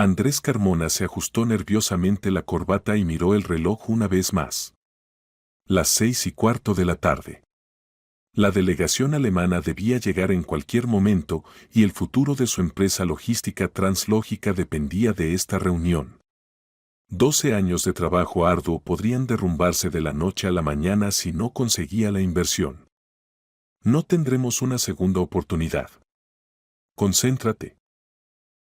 Andrés Carmona se ajustó nerviosamente la corbata y miró el reloj una vez más. Las 6:15 de la tarde. La delegación alemana debía llegar en cualquier momento y el futuro de su empresa logística Translógica dependía de esta reunión. 12 años de trabajo arduo podrían derrumbarse de la noche a la mañana si no conseguía la inversión. No tendremos una segunda oportunidad. Concéntrate.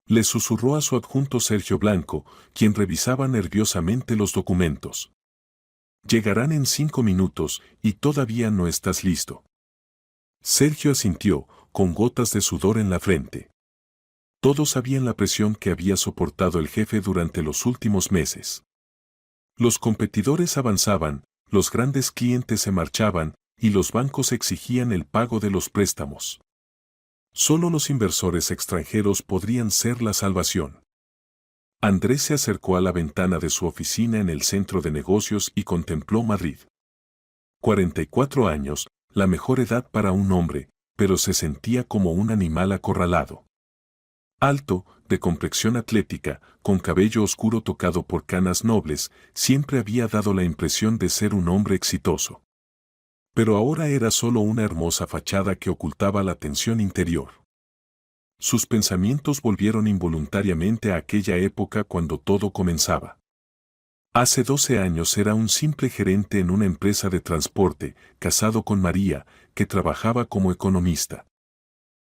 Le susurró a su adjunto Sergio Blanco, quien revisaba nerviosamente los documentos. Llegarán en 5 minutos y todavía no estás listo. Sergio asintió, con gotas de sudor en la frente. Todos sabían la presión que había soportado el jefe durante los últimos meses. Los competidores avanzaban, los grandes clientes se marchaban, y los bancos exigían el pago de los préstamos. Solo los inversores extranjeros podrían ser la salvación. Andrés se acercó a la ventana de su oficina en el centro de negocios y contempló Madrid. 44 años, la mejor edad para un hombre, pero se sentía como un animal acorralado. Alto, de complexión atlética, con cabello oscuro tocado por canas nobles, siempre había dado la impresión de ser un hombre exitoso. Pero ahora era solo una hermosa fachada que ocultaba la tensión interior. Sus pensamientos volvieron involuntariamente a aquella época cuando todo comenzaba. Hace 12 años era un simple gerente en una empresa de transporte, casado con María, que trabajaba como economista.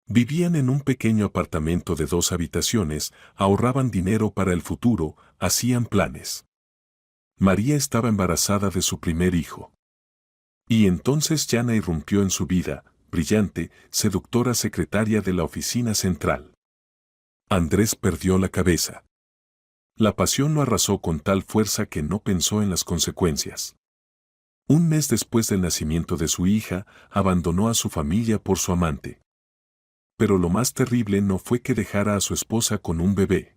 Vivían en un pequeño apartamento de 2 habitaciones, ahorraban dinero para el futuro, hacían planes. María estaba embarazada de su primer hijo. Y entonces Yana irrumpió en su vida, brillante, seductora secretaria de la oficina central. Andrés perdió la cabeza. La pasión lo arrasó con tal fuerza que no pensó en las consecuencias. Un mes después del nacimiento de su hija, abandonó a su familia por su amante. Pero lo más terrible no fue que dejara a su esposa con un bebé.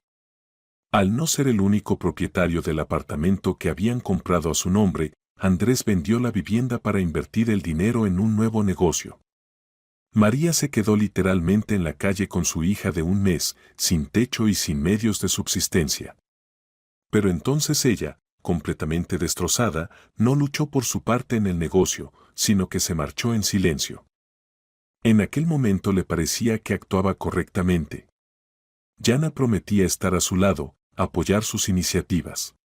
Al no ser el único propietario del apartamento que habían comprado a su nombre, Andrés vendió la vivienda para invertir el dinero en un nuevo negocio. María se quedó literalmente en la calle con su hija de un mes, sin techo y sin medios de subsistencia. Pero entonces ella, completamente destrozada, no luchó por su parte en el negocio, sino que se marchó en silencio. En aquel momento le parecía que actuaba correctamente. Yana prometía estar a su lado, apoyar sus iniciativas.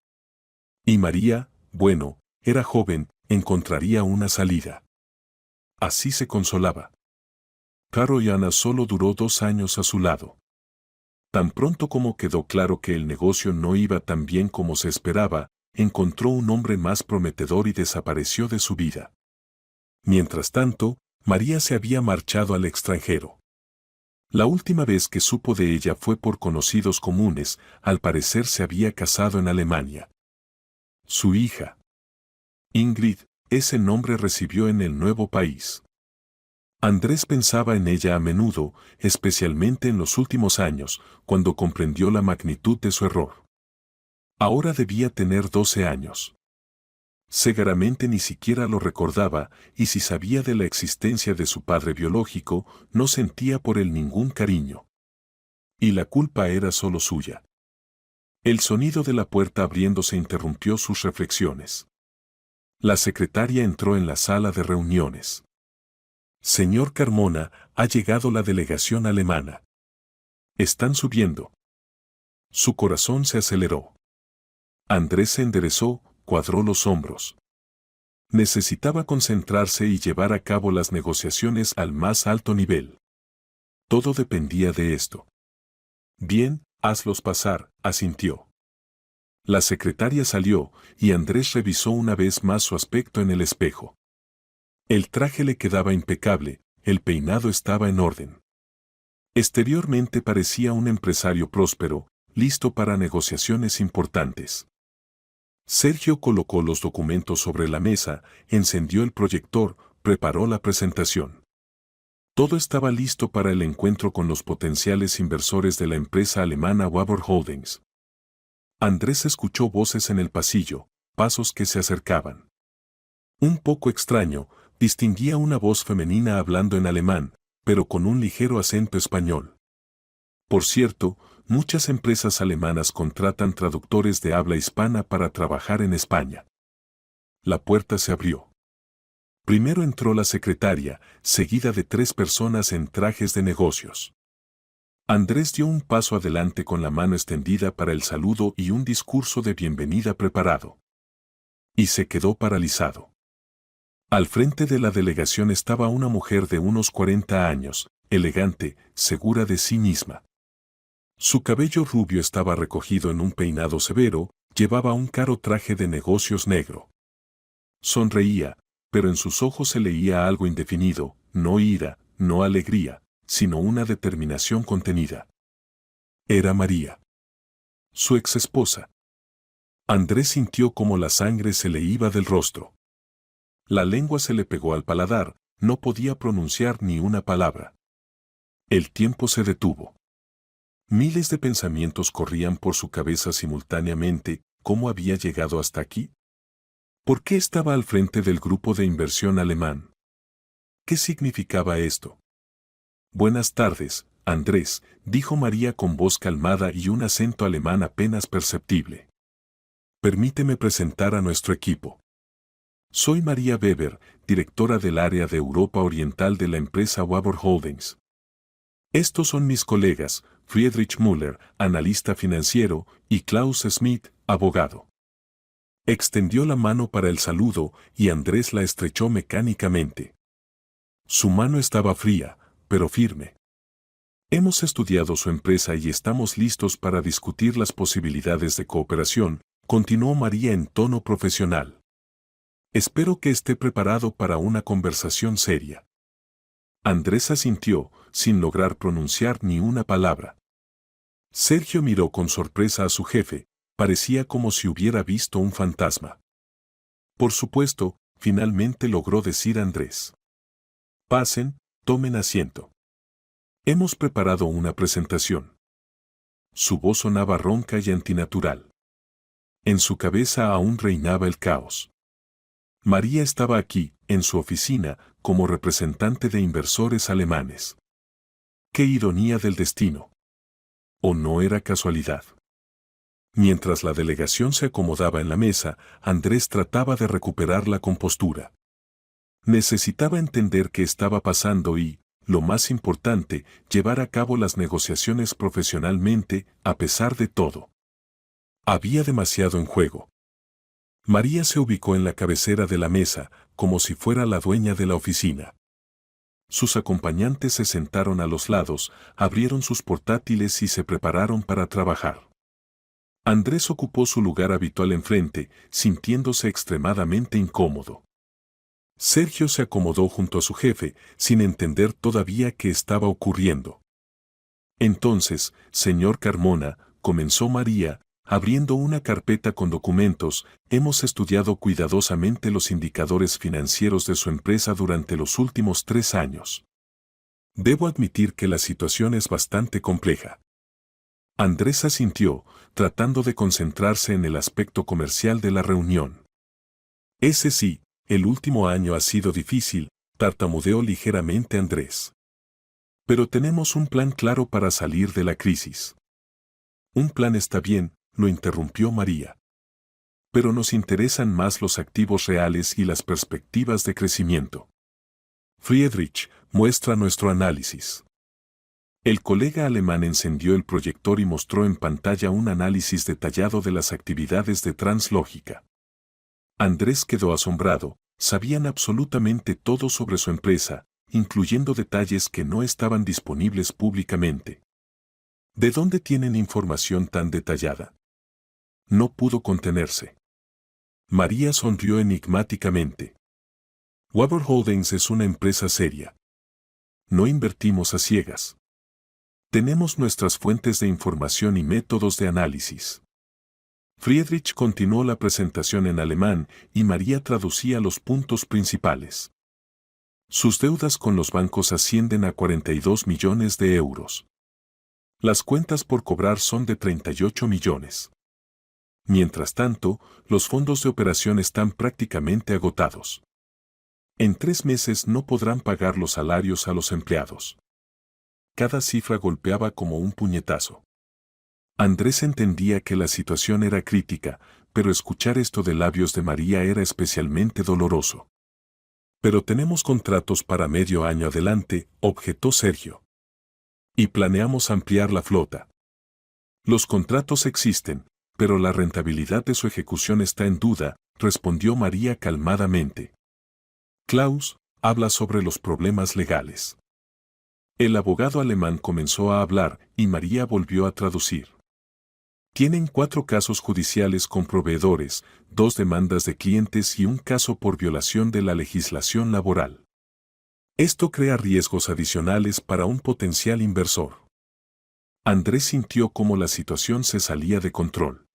Y María, bueno, era joven, encontraría una salida. Así se consolaba. Claro, Yana solo duró 2 años a su lado. Tan pronto como quedó claro que el negocio no iba tan bien como se esperaba, encontró un hombre más prometedor y desapareció de su vida. Mientras tanto, María se había marchado al extranjero. La última vez que supo de ella fue por conocidos comunes, al parecer se había casado en Alemania. Su hija, Ingrid, ese nombre recibió en el nuevo país. Andrés pensaba en ella a menudo, especialmente en los últimos años, cuando comprendió la magnitud de su error. Ahora debía tener 12 años. Seguramente ni siquiera lo recordaba, y si sabía de la existencia de su padre biológico, no sentía por él ningún cariño. Y la culpa era solo suya. El sonido de la puerta abriéndose interrumpió sus reflexiones. La secretaria entró en la sala de reuniones. Señor Carmona, ha llegado la delegación alemana. Están subiendo. Su corazón se aceleró. Andrés se enderezó, cuadró los hombros. Necesitaba concentrarse y llevar a cabo las negociaciones al más alto nivel. Todo dependía de esto. Bien, hazlos pasar, asintió. La secretaria salió, y Andrés revisó una vez más su aspecto en el espejo. El traje le quedaba impecable, el peinado estaba en orden. Exteriormente parecía un empresario próspero, listo para negociaciones importantes. Sergio colocó los documentos sobre la mesa, encendió el proyector, preparó la presentación. Todo estaba listo para el encuentro con los potenciales inversores de la empresa alemana Warburg Holdings. Andrés escuchó voces en el pasillo, pasos que se acercaban. Un poco extraño, distinguía una voz femenina hablando en alemán, pero con un ligero acento español. Por cierto, Muchas empresas alemanas contratan traductores de habla hispana para trabajar en España. La puerta se abrió. Primero entró la secretaria, seguida de 3 personas en trajes de negocios. Andrés dio un paso adelante con la mano extendida para el saludo y un discurso de bienvenida preparado. Y se quedó paralizado. Al frente de la delegación estaba una mujer de unos 40 años, elegante, segura de sí misma. Su cabello rubio estaba recogido en un peinado severo, llevaba un caro traje de negocios negro. Sonreía, pero en sus ojos se leía algo indefinido, no ira, no alegría, sino una determinación contenida. Era María, su exesposa. Andrés sintió como la sangre se le iba del rostro. La lengua se le pegó al paladar, no podía pronunciar ni una palabra. El tiempo se detuvo. Miles de pensamientos corrían por su cabeza simultáneamente. ¿Cómo había llegado hasta aquí? ¿Por qué estaba al frente del grupo de inversión alemán? ¿Qué significaba esto? Buenas tardes, Andrés, dijo María con voz calmada y un acento alemán apenas perceptible. Permíteme presentar a nuestro equipo. Soy María Weber, directora del área de Europa Oriental de la empresa Weber Holdings. Estos son mis colegas, Friedrich Müller, analista financiero, y Klaus Schmidt, abogado. Extendió la mano para el saludo y Andrés la estrechó mecánicamente. Su mano estaba fría, pero firme. Hemos estudiado su empresa y estamos listos para discutir las posibilidades de cooperación, continuó María en tono profesional. Espero que esté preparado para una conversación seria. Andrés asintió, sin lograr pronunciar ni una palabra. Sergio miró con sorpresa a su jefe, parecía como si hubiera visto un fantasma. Por supuesto, finalmente logró decir Andrés. Pasen, tomen asiento. Hemos preparado una presentación. Su voz sonaba ronca y antinatural. En su cabeza aún reinaba el caos. María estaba aquí, en su oficina, como representante de inversores alemanes. ¡Qué ironía del destino! ¿O no era casualidad? Mientras la delegación se acomodaba en la mesa, Andrés trataba de recuperar la compostura. Necesitaba entender qué estaba pasando y, lo más importante, llevar a cabo las negociaciones profesionalmente, a pesar de todo. Había demasiado en juego. María se ubicó en la cabecera de la mesa, como si fuera la dueña de la oficina. Sus acompañantes se sentaron a los lados, abrieron sus portátiles y se prepararon para trabajar. Andrés ocupó su lugar habitual enfrente, sintiéndose extremadamente incómodo. Sergio se acomodó junto a su jefe, sin entender todavía qué estaba ocurriendo. Entonces, señor Carmona, comenzó María, abriendo una carpeta con documentos, hemos estudiado cuidadosamente los indicadores financieros de su empresa durante los últimos 3 años. Debo admitir que la situación es bastante compleja. Andrés asintió, tratando de concentrarse en el aspecto comercial de la reunión. Ese sí, el último año ha sido difícil, tartamudeó ligeramente Andrés. Pero tenemos un plan claro para salir de la crisis. Un plan está bien, lo interrumpió María. Pero nos interesan más los activos reales y las perspectivas de crecimiento. Friedrich, muestra nuestro análisis. El colega alemán encendió el proyector y mostró en pantalla un análisis detallado de las actividades de Translógica. Andrés quedó asombrado, sabían absolutamente todo sobre su empresa, incluyendo detalles que no estaban disponibles públicamente. ¿De dónde tienen información tan detallada? No pudo contenerse. María sonrió enigmáticamente. Weber Holdings es una empresa seria. No invertimos a ciegas. Tenemos nuestras fuentes de información y métodos de análisis. Friedrich continuó la presentación en alemán y María traducía los puntos principales. Sus deudas con los bancos ascienden a 42 millones de euros. Las cuentas por cobrar son de 38 millones. Mientras tanto, los fondos de operación están prácticamente agotados. En 3 meses no podrán pagar los salarios a los empleados. Cada cifra golpeaba como un puñetazo. Andrés entendía que la situación era crítica, pero escuchar esto de labios de María era especialmente doloroso. Pero tenemos contratos para medio año adelante, objetó Sergio. Y planeamos ampliar la flota. Los contratos existen, pero la rentabilidad de su ejecución está en duda, respondió María calmadamente. Klaus, habla sobre los problemas legales. El abogado alemán comenzó a hablar y María volvió a traducir. Tienen 4 casos judiciales con proveedores, 2 demandas de clientes y un caso por violación de la legislación laboral. Esto crea riesgos adicionales para un potencial inversor. Andrés sintió cómo la situación se salía de control.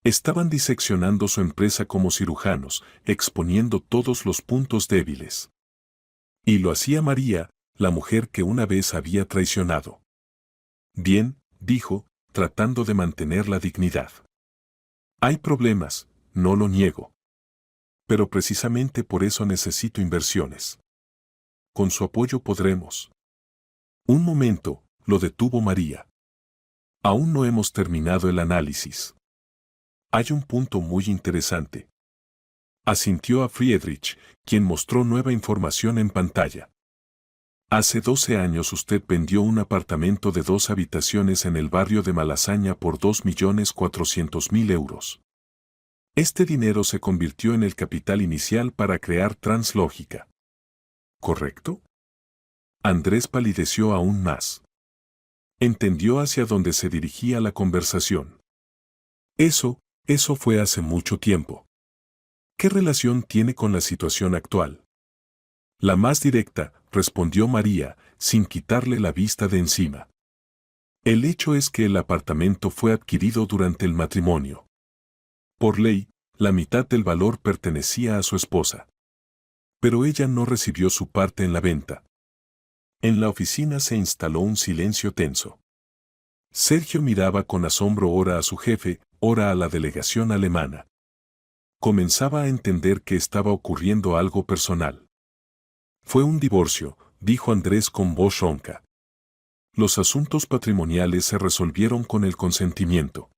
Estaban diseccionando su empresa como cirujanos, exponiendo todos los puntos débiles. Y lo hacía María, la mujer que una vez había traicionado. Bien, dijo, tratando de mantener la dignidad. Hay problemas, no lo niego. Pero precisamente por eso necesito inversiones. Con su apoyo podremos. Un momento, lo detuvo María. Aún no hemos terminado el análisis. Hay un punto muy interesante. Asintió a Friedrich, quien mostró nueva información en pantalla. Hace 12 años usted vendió un apartamento de 2 habitaciones en el barrio de Malasaña por 2.400.000 euros. Este dinero se convirtió en el capital inicial para crear Translógica. ¿Correcto? Andrés palideció aún más. Entendió hacia dónde se dirigía la conversación. Eso fue hace mucho tiempo. ¿Qué relación tiene con la situación actual? La más directa, respondió María, sin quitarle la vista de encima. El hecho es que el apartamento fue adquirido durante el matrimonio. Por ley, la mitad del valor pertenecía a su esposa. Pero ella no recibió su parte en la venta. En la oficina se instaló un silencio tenso. Sergio miraba con asombro ora a su jefe, ora a la delegación alemana. Comenzaba a entender que estaba ocurriendo algo personal. Fue un divorcio, dijo Andrés con voz ronca. Los asuntos patrimoniales se resolvieron con el consentimiento.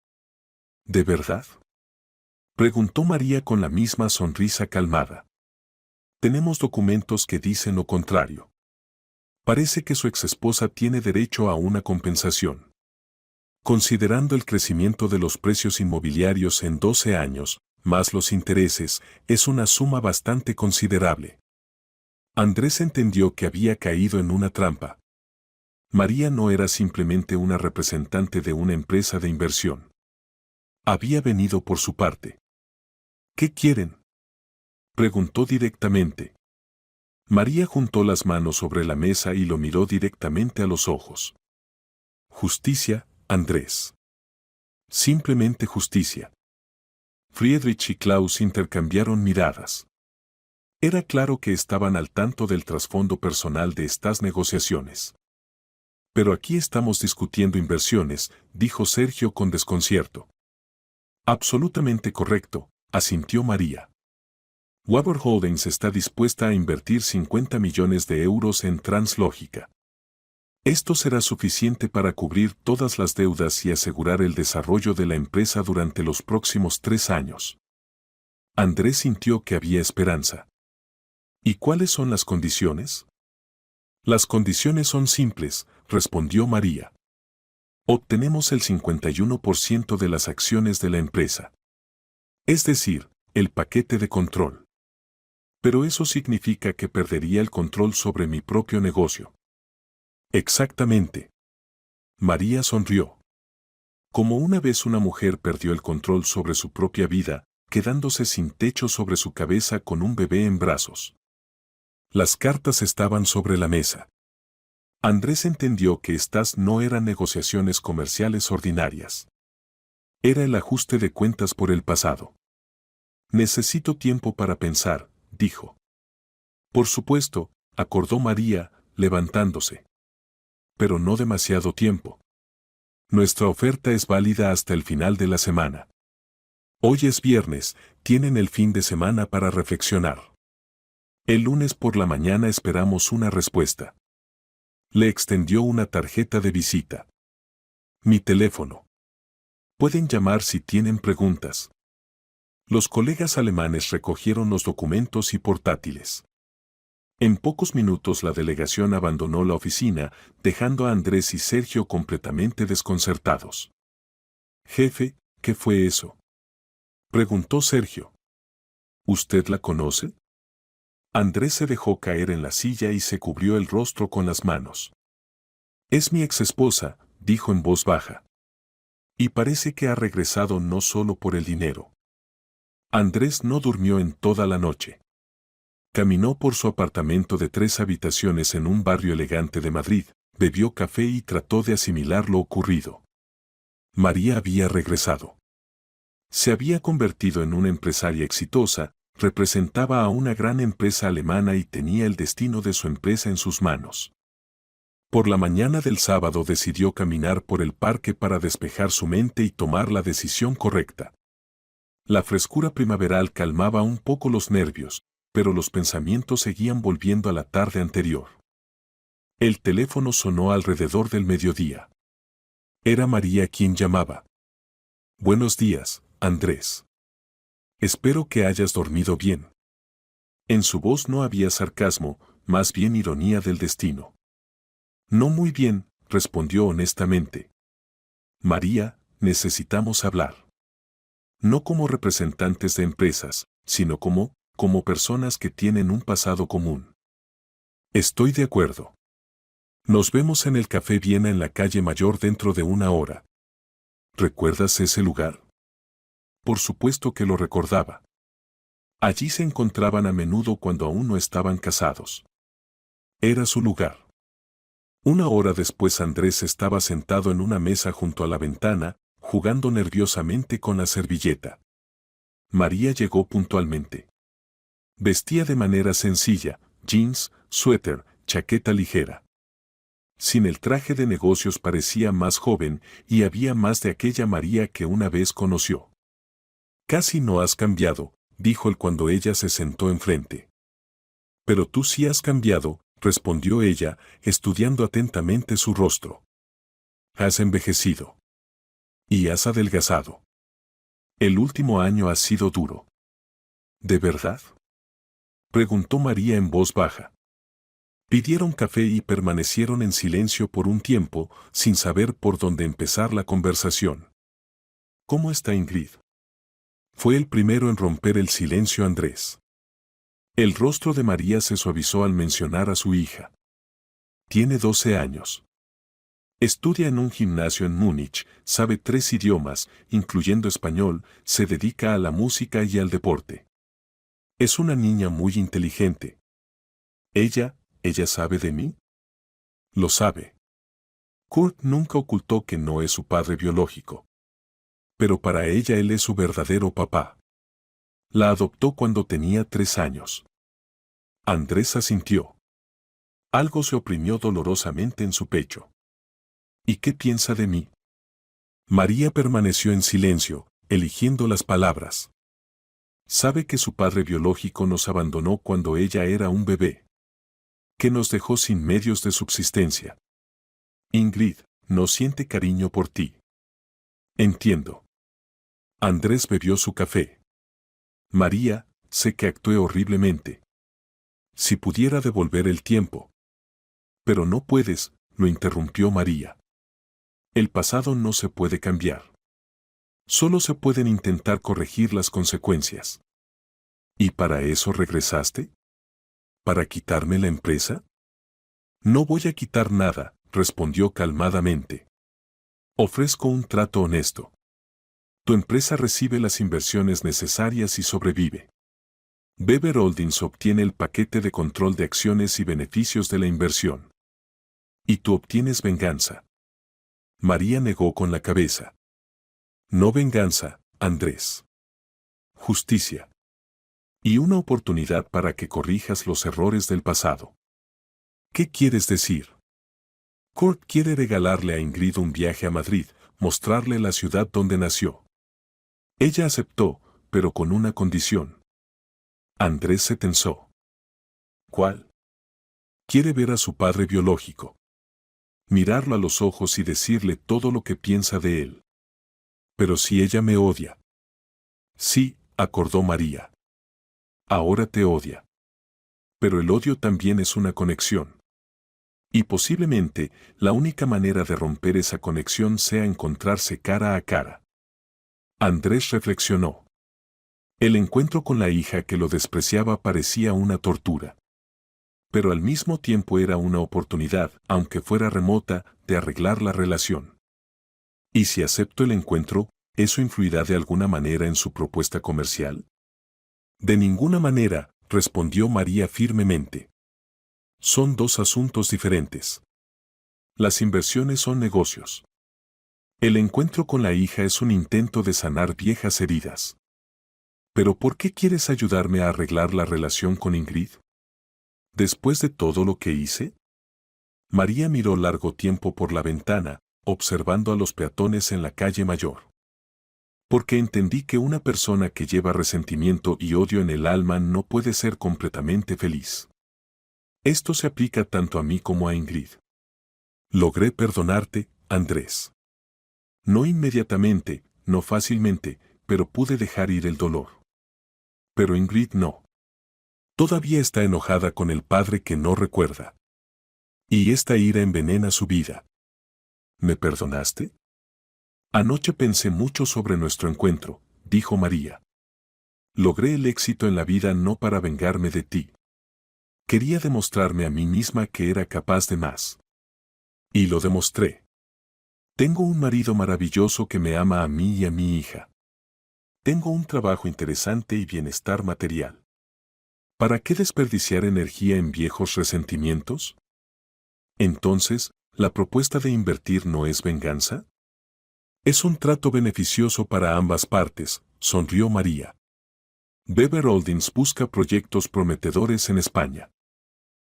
¿De verdad? Preguntó María con la misma sonrisa calmada. Tenemos documentos que dicen lo contrario. Parece que su exesposa tiene derecho a una compensación. Considerando el crecimiento de los precios inmobiliarios en 12 años, más los intereses, es una suma bastante considerable. Andrés entendió que había caído en una trampa. María no era simplemente una representante de una empresa de inversión. Había venido por su parte. ¿Qué quieren?, preguntó directamente. María juntó las manos sobre la mesa y lo miró directamente a los ojos. Justicia, Andrés. Simplemente justicia. Friedrich y Klaus intercambiaron miradas. Era claro que estaban al tanto del trasfondo personal de estas negociaciones. Pero aquí estamos discutiendo inversiones, dijo Sergio con desconcierto. Absolutamente correcto, asintió María. Weber Holdings está dispuesta a invertir 50 millones de euros en Translógica. Esto será suficiente para cubrir todas las deudas y asegurar el desarrollo de la empresa durante los próximos 3 años. Andrés sintió que había esperanza. ¿Y cuáles son las condiciones? Las condiciones son simples, respondió María. Obtenemos el 51% de las acciones de la empresa. Es decir, el paquete de control. Pero eso significa que perdería el control sobre mi propio negocio. Exactamente. María sonrió. Como una vez una mujer perdió el control sobre su propia vida, quedándose sin techo sobre su cabeza con un bebé en brazos. Las cartas estaban sobre la mesa. Andrés entendió que estas no eran negociaciones comerciales ordinarias. Era el ajuste de cuentas por el pasado. Necesito tiempo para pensar, dijo. Por supuesto, acordó María, levantándose. Pero no demasiado tiempo. Nuestra oferta es válida hasta el final de la semana. Hoy es viernes, tienen el fin de semana para reflexionar. El lunes por la mañana esperamos una respuesta. Le extendió una tarjeta de visita. Mi teléfono. Pueden llamar si tienen preguntas. Los colegas alemanes recogieron los documentos y portátiles. En pocos minutos la delegación abandonó la oficina, dejando a Andrés y Sergio completamente desconcertados. «Jefe, ¿qué fue eso?», preguntó Sergio. «¿Usted la conoce?». Andrés se dejó caer en la silla y se cubrió el rostro con las manos. «Es mi exesposa», dijo en voz baja. «Y parece que ha regresado no solo por el dinero». Andrés no durmió en toda la noche. Caminó por su apartamento de 3 habitaciones en un barrio elegante de Madrid, bebió café y trató de asimilar lo ocurrido. María había regresado. Se había convertido en una empresaria exitosa, representaba a una gran empresa alemana y tenía el destino de su empresa en sus manos. Por la mañana del sábado decidió caminar por el parque para despejar su mente y tomar la decisión correcta. La frescura primaveral calmaba un poco los nervios, pero los pensamientos seguían volviendo a la tarde anterior. El teléfono sonó alrededor del mediodía. Era María quien llamaba. «Buenos días, Andrés. Espero que hayas dormido bien». En su voz no había sarcasmo, más bien ironía del destino. «No muy bien», respondió honestamente. «María, necesitamos hablar. No como representantes de empresas, sino como personas que tienen un pasado común». «Estoy de acuerdo. Nos vemos en el Café Viena en la calle Mayor dentro de 1 hora». ¿Recuerdas ese lugar? Por supuesto que lo recordaba. Allí se encontraban a menudo cuando aún no estaban casados. Era su lugar. 1 hora después Andrés estaba sentado en una mesa junto a la ventana, jugando nerviosamente con la servilleta. María llegó puntualmente. Vestía de manera sencilla, jeans, suéter, chaqueta ligera. Sin el traje de negocios parecía más joven y había más de aquella María que una vez conoció. «Casi no has cambiado», dijo él cuando ella se sentó enfrente. «Pero tú sí has cambiado», respondió ella, estudiando atentamente su rostro. «Has envejecido. Y has adelgazado. El último año ha sido duro». «¿De verdad?», preguntó María en voz baja. Pidieron café y permanecieron en silencio por un tiempo, sin saber por dónde empezar la conversación. «¿Cómo está Ingrid?», fue el primero en romper el silencio Andrés. El rostro de María se suavizó al mencionar a su hija. «Tiene 12 años. Estudia en un gimnasio en Múnich, sabe 3 idiomas, incluyendo español, se dedica a la música y al deporte. Es una niña muy inteligente». ¿Ella sabe de mí? Lo sabe. Kurt nunca ocultó que no es su padre biológico. Pero para ella él es su verdadero papá. La adoptó cuando tenía 3 años. Andrés asintió. Algo se oprimió dolorosamente en su pecho. ¿Y qué piensa de mí? María permaneció en silencio, eligiendo las palabras. Sabe que su padre biológico nos abandonó cuando ella era un bebé. Que nos dejó sin medios de subsistencia. Ingrid, no siente cariño por ti. Entiendo. Andrés bebió su café. María, sé que actué horriblemente. Si pudiera devolver el tiempo. Pero no puedes, lo interrumpió María. El pasado no se puede cambiar. Solo se pueden intentar corregir las consecuencias. ¿Y para eso regresaste? ¿Para quitarme la empresa? No voy a quitar nada, respondió calmadamente. Ofrezco un trato honesto. Tu empresa recibe las inversiones necesarias y sobrevive. Weber Holdings obtiene el paquete de control de acciones y beneficios de la inversión. Y tú obtienes venganza. María negó con la cabeza. No venganza, Andrés. Justicia. Y una oportunidad para que corrijas los errores del pasado. ¿Qué quieres decir? Kurt quiere regalarle a Ingrid un viaje a Madrid, mostrarle la ciudad donde nació. Ella aceptó, pero con una condición. Andrés se tensó. ¿Cuál? Quiere ver a su padre biológico. Mirarlo a los ojos y decirle todo lo que piensa de él. Pero si ella me odia. Sí, acordó María. Ahora te odia. Pero el odio también es una conexión. Y posiblemente, la única manera de romper esa conexión sea encontrarse cara a cara. Andrés reflexionó. El encuentro con la hija que lo despreciaba parecía una tortura. Pero al mismo tiempo era una oportunidad, aunque fuera remota, de arreglar la relación. ¿Y si acepto el encuentro, eso influirá de alguna manera en su propuesta comercial? De ninguna manera, respondió María firmemente. Son dos asuntos diferentes. Las inversiones son negocios. El encuentro con la hija es un intento de sanar viejas heridas. ¿Pero por qué quieres ayudarme a arreglar la relación con Ingrid? ¿Después de todo lo que hice? María miró largo tiempo por la ventana, observando a los peatones en la calle mayor. Porque entendí que una persona que lleva resentimiento y odio en el alma no puede ser completamente feliz. Esto se aplica tanto a mí como a Ingrid. Logré perdonarte, Andrés. No inmediatamente, no fácilmente, pero pude dejar ir el dolor. Pero Ingrid no. Todavía está enojada con el padre que no recuerda. Y esta ira envenena su vida. ¿Me perdonaste? Anoche pensé mucho sobre nuestro encuentro, dijo María. Logré el éxito en la vida no para vengarme de ti. Quería demostrarme a mí misma que era capaz de más. Y lo demostré. Tengo un marido maravilloso que me ama a mí y a mi hija. Tengo un trabajo interesante y bienestar material. ¿Para qué desperdiciar energía en viejos resentimientos? Entonces, ¿la propuesta de invertir no es venganza? Es un trato beneficioso para ambas partes, sonrió María. Weber Holdings busca proyectos prometedores en España.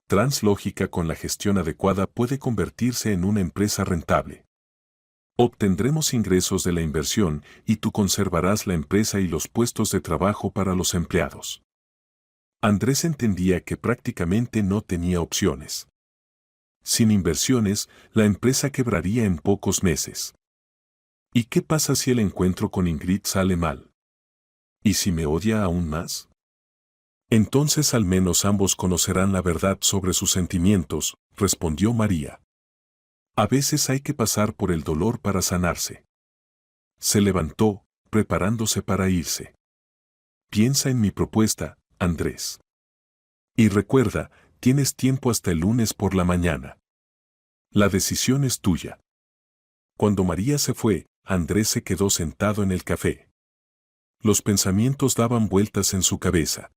Translógica con la gestión adecuada puede convertirse en una empresa rentable. Obtendremos ingresos de la inversión y tú conservarás la empresa y los puestos de trabajo para los empleados. Andrés entendía que prácticamente no tenía opciones. Sin inversiones, la empresa quebraría en pocos meses. ¿Y qué pasa si el encuentro con Ingrid sale mal? ¿Y si me odia aún más? Entonces al menos ambos conocerán la verdad sobre sus sentimientos, respondió María. A veces hay que pasar por el dolor para sanarse. Se levantó, preparándose para irse. Piensa en mi propuesta, Andrés. Y recuerda, tienes tiempo hasta el lunes por la mañana. La decisión es tuya. Cuando María se fue, Andrés se quedó sentado en el café. Los pensamientos daban vueltas en su cabeza.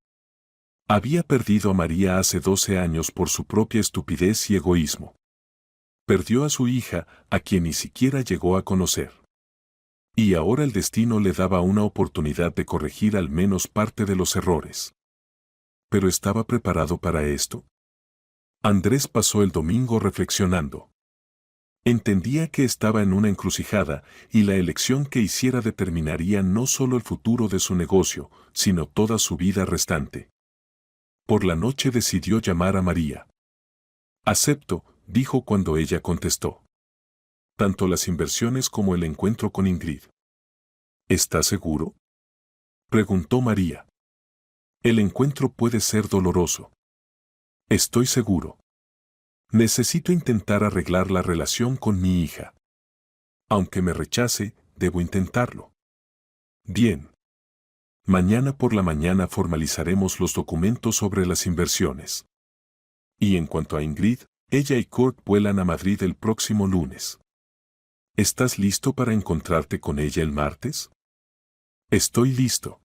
Había perdido a María hace 12 años por su propia estupidez y egoísmo. Perdió a su hija, a quien ni siquiera llegó a conocer. Y ahora el destino le daba una oportunidad de corregir al menos parte de los errores. ¿Pero estaba preparado para esto? Andrés pasó el domingo reflexionando. Entendía que estaba en una encrucijada y la elección que hiciera determinaría no solo el futuro de su negocio, sino toda su vida restante. Por la noche decidió llamar a María. Acepto, dijo cuando ella contestó. Tanto las inversiones como el encuentro con Ingrid. ¿Estás seguro? Preguntó María. El encuentro puede ser doloroso. Estoy seguro. Necesito intentar arreglar la relación con mi hija. Aunque me rechace, debo intentarlo. Bien. Mañana por la mañana formalizaremos los documentos sobre las inversiones. Y en cuanto a Ingrid, ella y Kurt vuelan a Madrid el próximo lunes. ¿Estás listo para encontrarte con ella el martes? Estoy listo.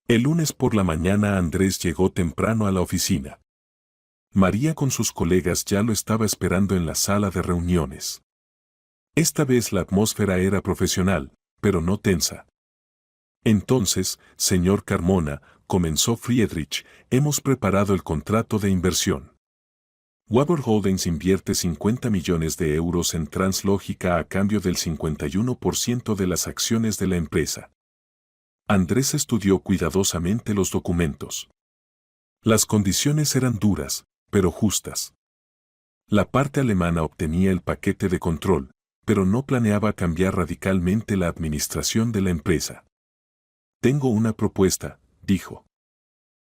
El lunes por la mañana Andrés llegó temprano a la oficina. María con sus colegas ya lo estaba esperando en la sala de reuniones. Esta vez la atmósfera era profesional, pero no tensa. Entonces, señor Carmona, comenzó Friedrich, hemos preparado el contrato de inversión. Weber Holdings invierte 50 millones de euros en Translógica a cambio del 51% de las acciones de la empresa. Andrés estudió cuidadosamente los documentos. Las condiciones eran duras, pero justas. La parte alemana obtenía el paquete de control, pero no planeaba cambiar radicalmente la administración de la empresa. Tengo una propuesta, dijo.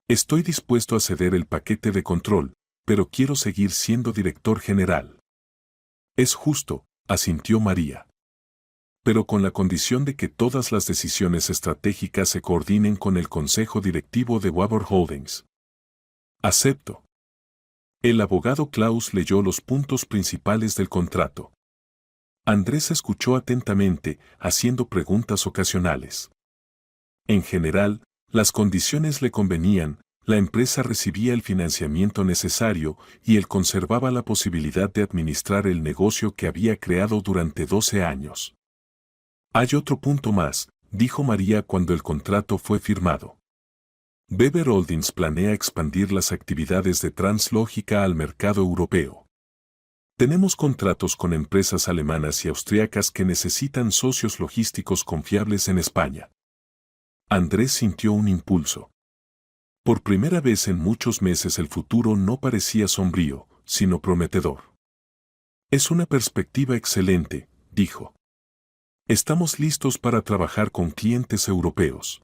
Estoy dispuesto a ceder el paquete de control, pero quiero seguir siendo director general. Es justo, asintió María. Pero con la condición de que todas las decisiones estratégicas se coordinen con el consejo directivo de Weber Holdings. Acepto. El abogado Klaus leyó los puntos principales del contrato. Andrés escuchó atentamente, haciendo preguntas ocasionales. En general, las condiciones le convenían, la empresa recibía el financiamiento necesario y él conservaba la posibilidad de administrar el negocio que había creado durante 12 años. Hay otro punto más, dijo María cuando el contrato fue firmado. Weber Holdings planea expandir las actividades de Translógica al mercado europeo. Tenemos contratos con empresas alemanas y austriacas que necesitan socios logísticos confiables en España. Andrés sintió un impulso. Por primera vez en muchos meses el futuro no parecía sombrío, sino prometedor. Es una perspectiva excelente, dijo. Estamos listos para trabajar con clientes europeos.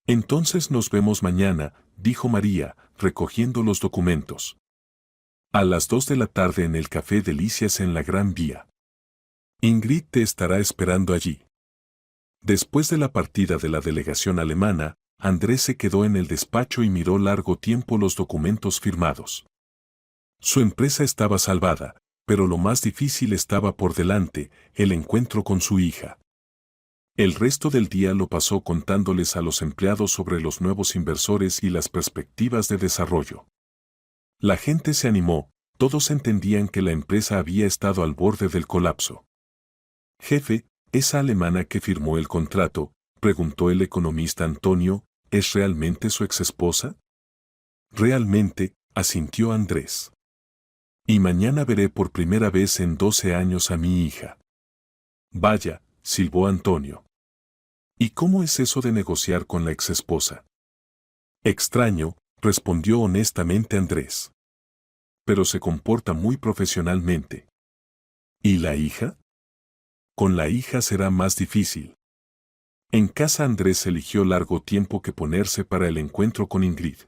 Entonces nos vemos mañana, dijo María, recogiendo los documentos. A las 2 de la tarde en el Café Delicias en la Gran Vía. Ingrid te estará esperando allí. Después de la partida de la delegación alemana, Andrés se quedó en el despacho y miró largo tiempo los documentos firmados. Su empresa estaba salvada, pero lo más difícil estaba por delante, el encuentro con su hija. El resto del día lo pasó contándoles a los empleados sobre los nuevos inversores y las perspectivas de desarrollo. La gente se animó, todos entendían que la empresa había estado al borde del colapso. Jefe, ¿esa alemana que firmó el contrato?, preguntó el economista Antonio, ¿es realmente su exesposa? Realmente, asintió Andrés. Y mañana veré por primera vez en 12 años a mi hija. Vaya, silbó Antonio. ¿Y cómo es eso de negociar con la exesposa? Extraño, respondió honestamente Andrés. Pero se comporta muy profesionalmente. ¿Y la hija? Con la hija será más difícil. En casa Andrés eligió largo tiempo que ponerse para el encuentro con Ingrid.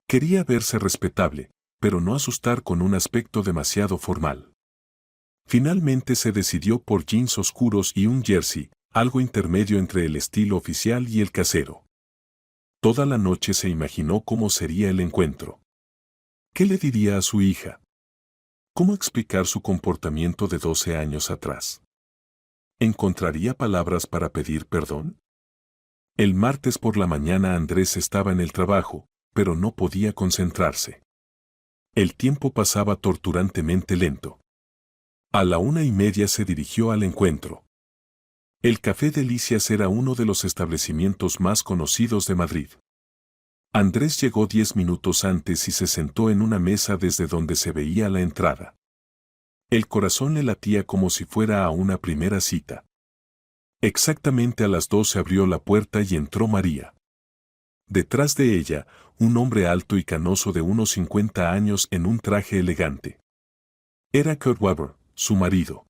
Quería verse respetable, pero no asustar con un aspecto demasiado formal. Finalmente se decidió por jeans oscuros y un jersey, algo intermedio entre el estilo oficial y el casero. Toda la noche se imaginó cómo sería el encuentro. ¿Qué le diría a su hija? ¿Cómo explicar su comportamiento de 12 años atrás? ¿Encontraría palabras para pedir perdón? El martes por la mañana Andrés estaba en el trabajo, pero no podía concentrarse. El tiempo pasaba torturantemente lento. A la 1:30 se dirigió al encuentro. El Café Delicias era uno de los establecimientos más conocidos de Madrid. Andrés llegó 10 minutos antes y se sentó en una mesa desde donde se veía la entrada. El corazón le latía como si fuera a una primera cita. Exactamente a las 2 se abrió la puerta y entró María. Detrás de ella, un hombre alto y canoso de unos 50 años en un traje elegante. Era Kurt Weber, su marido.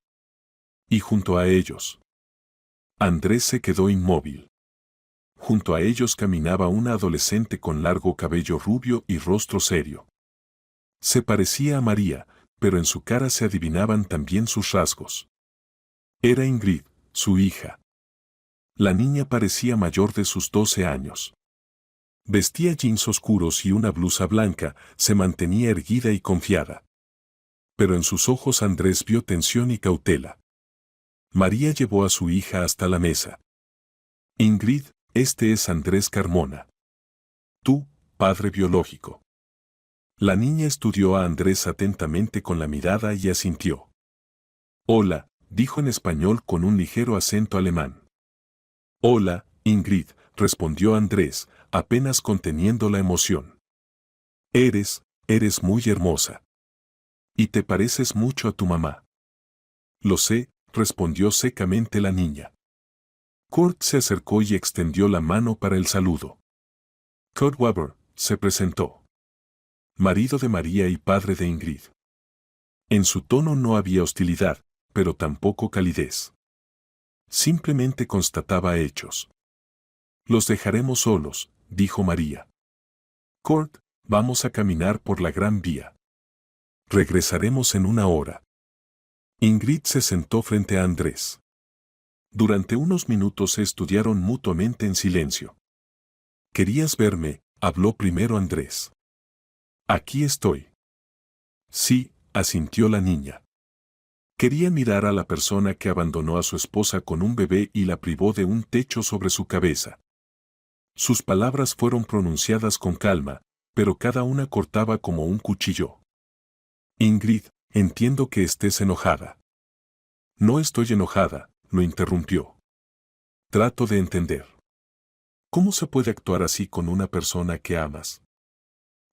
Y junto a ellos, Andrés se quedó inmóvil. Junto a ellos caminaba una adolescente con largo cabello rubio y rostro serio. Se parecía a María, pero en su cara se adivinaban también sus rasgos. Era Ingrid, su hija. La niña parecía mayor de sus 12 años. Vestía jeans oscuros y una blusa blanca, se mantenía erguida y confiada. Pero en sus ojos Andrés vio tensión y cautela. María llevó a su hija hasta la mesa. Ingrid, este es Andrés Carmona. Tú, padre biológico. La niña estudió a Andrés atentamente con la mirada y asintió. Hola, dijo en español con un ligero acento alemán. Hola, Ingrid, respondió Andrés, apenas conteniendo la emoción. Eres muy hermosa. Y te pareces mucho a tu mamá. Lo sé, respondió secamente la niña. Kurt se acercó y extendió la mano para el saludo. Kurt Weber, se presentó. Marido de María y padre de Ingrid. En su tono no había hostilidad, pero tampoco calidez. Simplemente constataba hechos. Los dejaremos solos, dijo María. Kurt, vamos a caminar por la Gran Vía. Regresaremos en una hora. Ingrid se sentó frente a Andrés. Durante unos minutos se estudiaron mutuamente en silencio. ¿Querías verme?, habló primero Andrés. Aquí estoy. Sí, asintió la niña. Quería mirar a la persona que abandonó a su esposa con un bebé y la privó de un techo sobre su cabeza. Sus palabras fueron pronunciadas con calma, pero cada una cortaba como un cuchillo. Ingrid, entiendo que estés enojada. No estoy enojada, lo interrumpió. Trato de entender. ¿Cómo se puede actuar así con una persona que amas?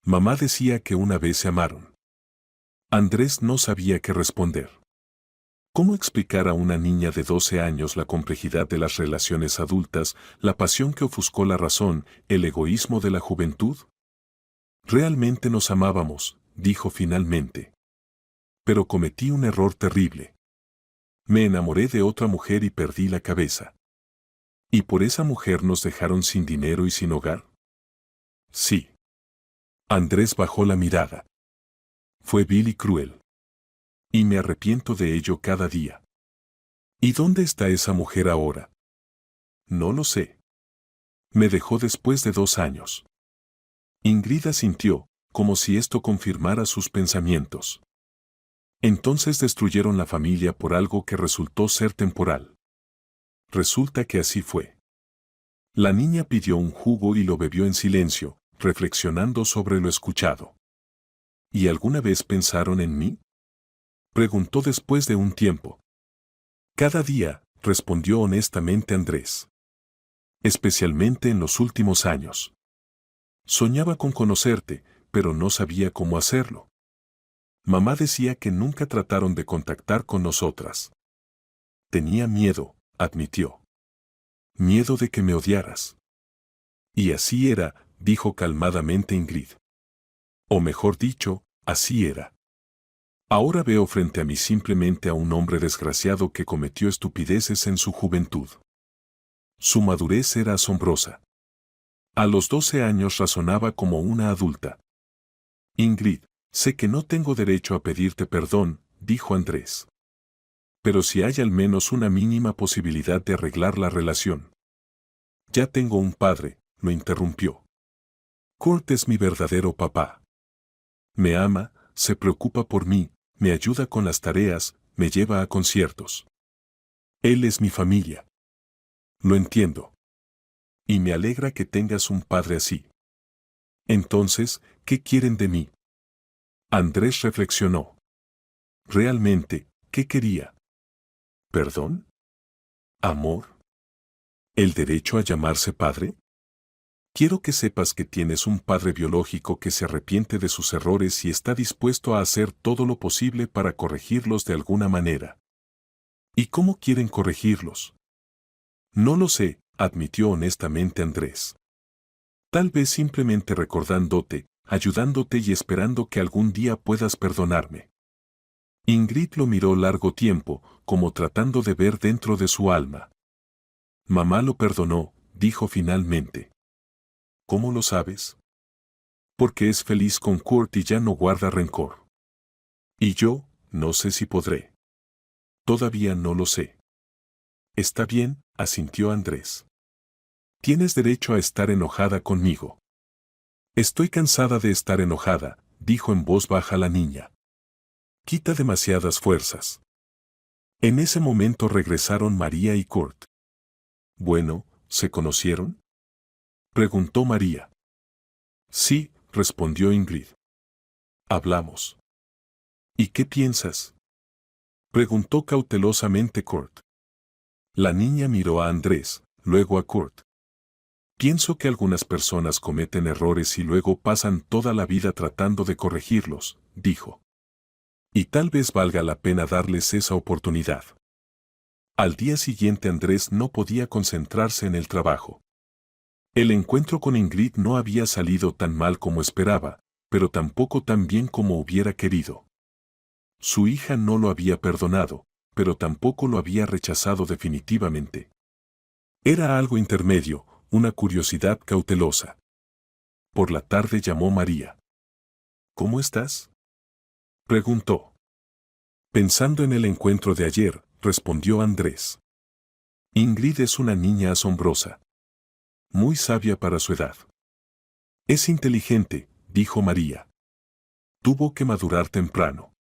Mamá decía que una vez se amaron. Andrés no sabía qué responder. ¿Cómo explicar a una niña de 12 años la complejidad de las relaciones adultas, la pasión que ofuscó la razón, el egoísmo de la juventud? Realmente nos amábamos, dijo finalmente. Pero cometí un error terrible. Me enamoré de otra mujer y perdí la cabeza. ¿Y por esa mujer nos dejaron sin dinero y sin hogar? Sí. Andrés bajó la mirada. Fue vil y cruel. Y me arrepiento de ello cada día. ¿Y dónde está esa mujer ahora? No lo sé. Me dejó después de 2 años. Ingrid asintió, como si esto confirmara sus pensamientos. Entonces destruyeron la familia por algo que resultó ser temporal. Resulta que así fue. La niña pidió un jugo y lo bebió en silencio, reflexionando sobre lo escuchado. ¿Y alguna vez pensaron en mí?, preguntó después de un tiempo. Cada día, respondió honestamente Andrés. Especialmente en los últimos años. Soñaba con conocerte, pero no sabía cómo hacerlo. Mamá decía que nunca trataron de contactar con nosotras. Tenía miedo, admitió. Miedo de que me odiaras. Y así era, dijo calmadamente Ingrid. O mejor dicho, así era. Ahora veo frente a mí simplemente a un hombre desgraciado que cometió estupideces en su juventud. Su madurez era asombrosa. A los 12 años razonaba como una adulta. Ingrid, sé que no tengo derecho a pedirte perdón, dijo Andrés. Pero si hay al menos una mínima posibilidad de arreglar la relación. Ya tengo un padre, lo interrumpió. Kurt es mi verdadero papá. Me ama, se preocupa por mí, me ayuda con las tareas, me lleva a conciertos. Él es mi familia. Lo entiendo. Y me alegra que tengas un padre así. Entonces, ¿qué quieren de mí? Andrés reflexionó. Realmente, ¿qué quería? ¿Perdón? ¿Amor? ¿El derecho a llamarse padre? Quiero que sepas que tienes un padre biológico que se arrepiente de sus errores y está dispuesto a hacer todo lo posible para corregirlos de alguna manera. ¿Y cómo quieren corregirlos? No lo sé, admitió honestamente Andrés. Tal vez simplemente recordándote, ayudándote y esperando que algún día puedas perdonarme. Ingrid lo miró largo tiempo, como tratando de ver dentro de su alma. Mamá lo perdonó, dijo finalmente. ¿Cómo lo sabes? Porque es feliz con Kurt y ya no guarda rencor. Y yo, no sé si podré. Todavía no lo sé. Está bien, asintió Andrés. Tienes derecho a estar enojada conmigo. Estoy cansada de estar enojada, dijo en voz baja la niña. Quita demasiadas fuerzas. En ese momento regresaron María y Kurt. Bueno, ¿se conocieron?, preguntó María. Sí, respondió Ingrid. Hablamos. ¿Y qué piensas?, preguntó cautelosamente Kurt. La niña miró a Andrés, luego a Kurt. Pienso que algunas personas cometen errores y luego pasan toda la vida tratando de corregirlos, dijo. Y tal vez valga la pena darles esa oportunidad. Al día siguiente Andrés no podía concentrarse en el trabajo. El encuentro con Ingrid no había salido tan mal como esperaba, pero tampoco tan bien como hubiera querido. Su hija no lo había perdonado, pero tampoco lo había rechazado definitivamente. Era algo intermedio, una curiosidad cautelosa. Por la tarde llamó María. ¿Cómo estás?, preguntó. Pensando en el encuentro de ayer, respondió Andrés. Ingrid es una niña asombrosa. Muy sabia para su edad. Es inteligente, dijo María. Tuvo que madurar temprano.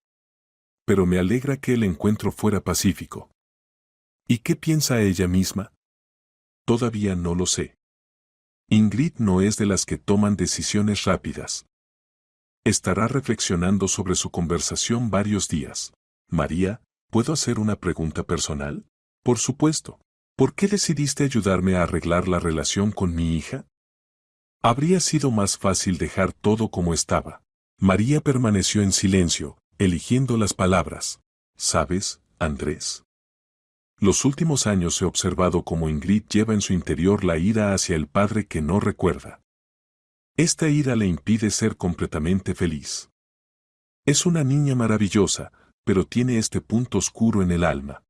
Pero me alegra que el encuentro fuera pacífico. ¿Y qué piensa ella misma? Todavía no lo sé. Ingrid no es de las que toman decisiones rápidas. Estará reflexionando sobre su conversación varios días. María, ¿puedo hacer una pregunta personal? Por supuesto. ¿Por qué decidiste ayudarme a arreglar la relación con mi hija? Habría sido más fácil dejar todo como estaba. María permaneció en silencio, eligiendo las palabras. ¿Sabes, Andrés? Los últimos años he observado cómo Ingrid lleva en su interior la ira hacia el padre que no recuerda. Esta ira le impide ser completamente feliz. Es una niña maravillosa, pero tiene este punto oscuro en el alma.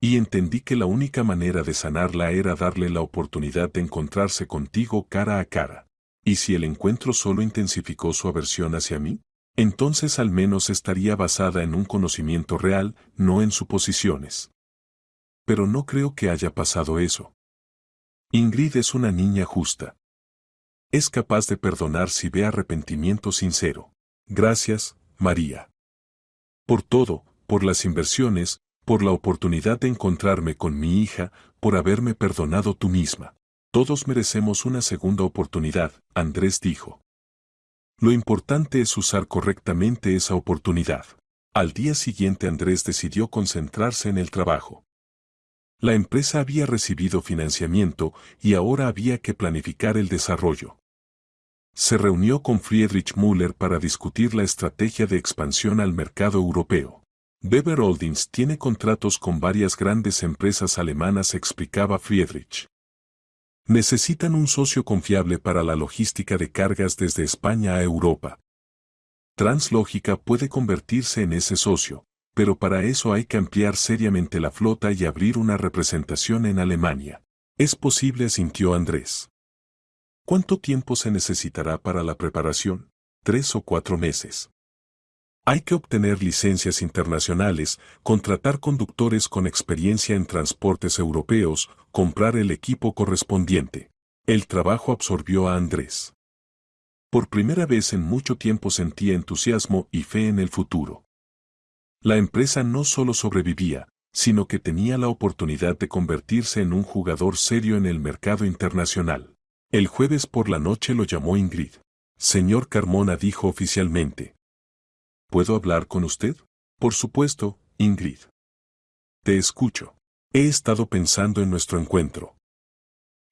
Y entendí que la única manera de sanarla era darle la oportunidad de encontrarse contigo cara a cara. ¿Y si el encuentro solo intensificó su aversión hacia mí? Entonces al menos estaría basada en un conocimiento real, no en suposiciones. Pero no creo que haya pasado eso. Ingrid es una niña justa. Es capaz de perdonar si ve arrepentimiento sincero. Gracias, María. Por todo, por las inversiones, por la oportunidad de encontrarme con mi hija, por haberme perdonado tú misma. Todos merecemos una segunda oportunidad, Andrés dijo. Lo importante es usar correctamente esa oportunidad. Al día siguiente Andrés decidió concentrarse en el trabajo. La empresa había recibido financiamiento y ahora había que planificar el desarrollo. Se reunió con Friedrich Müller para discutir la estrategia de expansión al mercado europeo. Weber Holdings tiene contratos con varias grandes empresas alemanas, explicaba Friedrich. Necesitan un socio confiable para la logística de cargas desde España a Europa. Translógica puede convertirse en ese socio, pero para eso hay que ampliar seriamente la flota y abrir una representación en Alemania. Es posible, asintió Andrés. ¿Cuánto tiempo se necesitará para la preparación? 3 o 4 meses. Hay que obtener licencias internacionales, contratar conductores con experiencia en transportes europeos, comprar el equipo correspondiente. El trabajo absorbió a Andrés. Por primera vez en mucho tiempo sentía entusiasmo y fe en el futuro. La empresa no solo sobrevivía, sino que tenía la oportunidad de convertirse en un jugador serio en el mercado internacional. El jueves por la noche lo llamó Ingrid. Señor Carmona, dijo oficialmente. ¿Puedo hablar con usted? Por supuesto, Ingrid. Te escucho. He estado pensando en nuestro encuentro.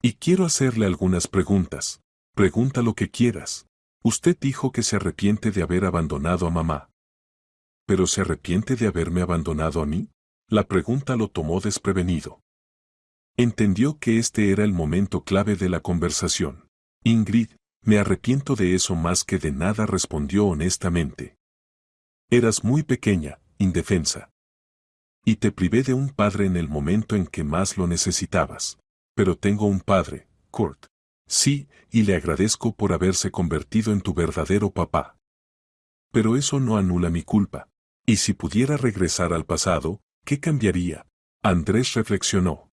Y quiero hacerle algunas preguntas. Pregunta lo que quieras. Usted dijo que se arrepiente de haber abandonado a mamá. ¿Pero se arrepiente de haberme abandonado a mí? La pregunta lo tomó desprevenido. Entendió que este era el momento clave de la conversación. Ingrid, me arrepiento de eso más que de nada, respondió honestamente. Eras muy pequeña, indefensa. Y te privé de un padre en el momento en que más lo necesitabas. Pero tengo un padre, Kurt. Sí, y le agradezco por haberse convertido en tu verdadero papá. Pero eso no anula mi culpa. Y si pudiera regresar al pasado, ¿qué cambiaría? Andrés reflexionó.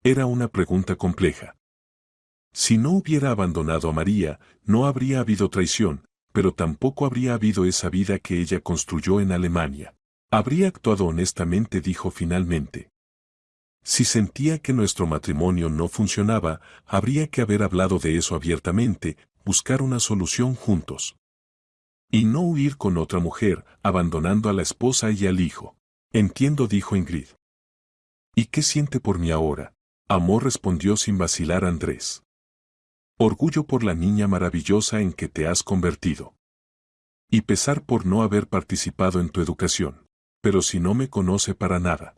Era una pregunta compleja. Si no hubiera abandonado a María, no habría habido traición, pero tampoco habría habido esa vida que ella construyó en Alemania. Habría actuado honestamente, dijo finalmente. Si sentía que nuestro matrimonio no funcionaba, habría que haber hablado de eso abiertamente, buscar una solución juntos. Y no huir con otra mujer, abandonando a la esposa y al hijo. Entiendo, dijo Ingrid. ¿Y qué siente por mí ahora? Amor, respondió sin vacilar Andrés. Orgullo por la niña maravillosa en que te has convertido. Y pesar por no haber participado en tu educación. Pero si no me conoce para nada.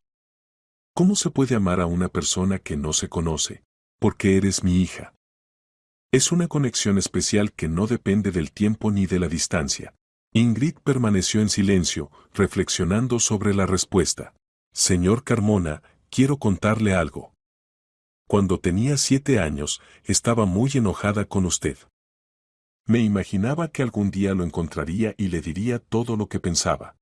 ¿Cómo se puede amar a una persona que no se conoce? Porque eres mi hija. Es una conexión especial que no depende del tiempo ni de la distancia. Ingrid permaneció en silencio, reflexionando sobre la respuesta. Señor Carmona, quiero contarle algo. Cuando tenía 7 años, estaba muy enojada con usted. Me imaginaba que algún día lo encontraría y le diría todo lo que pensaba.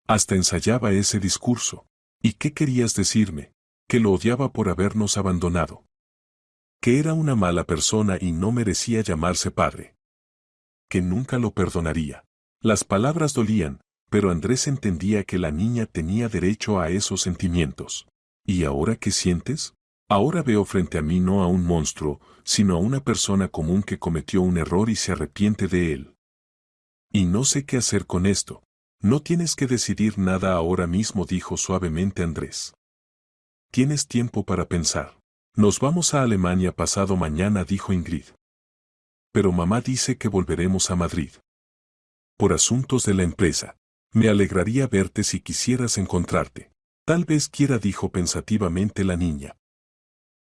Hasta ensayaba ese discurso. ¿Y qué querías decirme? Que lo odiaba por habernos abandonado. Que era una mala persona y no merecía llamarse padre. Que nunca lo perdonaría. Las palabras dolían, pero Andrés entendía que la niña tenía derecho a esos sentimientos. ¿Y ahora qué sientes? Ahora veo frente a mí no a un monstruo, sino a una persona común que cometió un error y se arrepiente de él. Y no sé qué hacer con esto. No tienes que decidir nada ahora mismo, dijo suavemente Andrés. Tienes tiempo para pensar. Nos vamos a Alemania pasado mañana, dijo Ingrid. Pero mamá dice que volveremos a Madrid. Por asuntos de la empresa. Me alegraría verte si quisieras encontrarte. Tal vez quiera, dijo pensativamente la niña.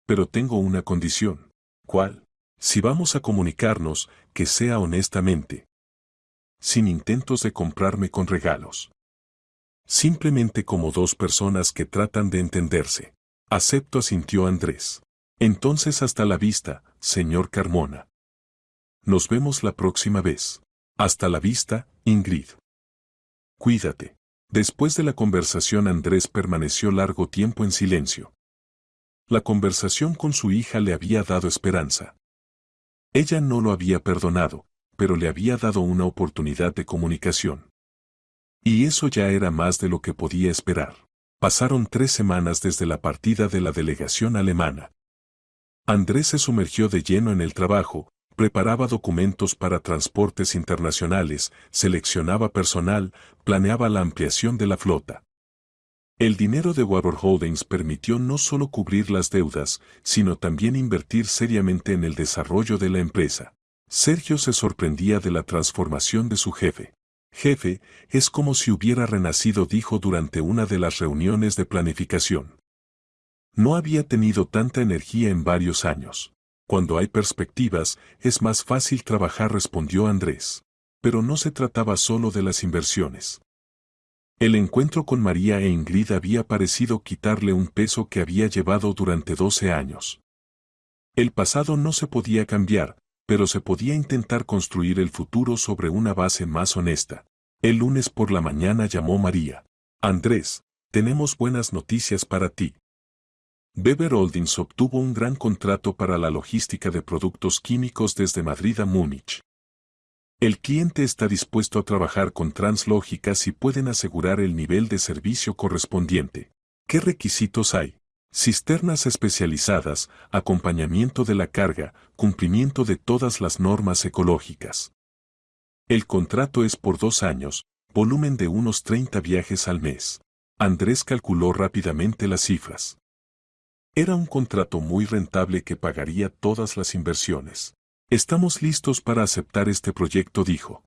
Pero tengo una condición. ¿Cuál? Si vamos a comunicarnos, que sea honestamente. Sin intentos de comprarme con regalos. Simplemente como dos personas que tratan de entenderse. Acepto, asintió Andrés. Entonces hasta la vista, señor Carmona. Nos vemos la próxima vez. Hasta la vista, Ingrid. Cuídate. Después de la conversación, Andrés permaneció largo tiempo en silencio. La conversación con su hija le había dado esperanza. Ella no lo había perdonado, pero le había dado una oportunidad de comunicación. Y eso ya era más de lo que podía esperar. Pasaron 3 semanas desde la partida de la delegación alemana. Andrés se sumergió de lleno en el trabajo, preparaba documentos para transportes internacionales, seleccionaba personal, planeaba la ampliación de la flota. El dinero de Warburg Holdings permitió no solo cubrir las deudas, sino también invertir seriamente en el desarrollo de la empresa. Sergio se sorprendía de la transformación de su jefe. Jefe, es como si hubiera renacido, dijo durante una de las reuniones de planificación. No había tenido tanta energía en varios años. Cuando hay perspectivas, es más fácil trabajar, respondió Andrés. Pero no se trataba solo de las inversiones. El encuentro con María e Ingrid había parecido quitarle un peso que había llevado durante 12 años. El pasado no se podía cambiar, pero se podía intentar construir el futuro sobre una base más honesta. El lunes por la mañana llamó María. Andrés, tenemos buenas noticias para ti. Weber Holdings obtuvo un gran contrato para la logística de productos químicos desde Madrid a Múnich. El cliente está dispuesto a trabajar con Translógica si pueden asegurar el nivel de servicio correspondiente. ¿Qué requisitos hay? Cisternas especializadas, acompañamiento de la carga, cumplimiento de todas las normas ecológicas. El contrato es por 2 años, volumen de unos 30 viajes al mes. Andrés calculó rápidamente las cifras. Era un contrato muy rentable que pagaría todas las inversiones. Estamos listos para aceptar este proyecto, dijo.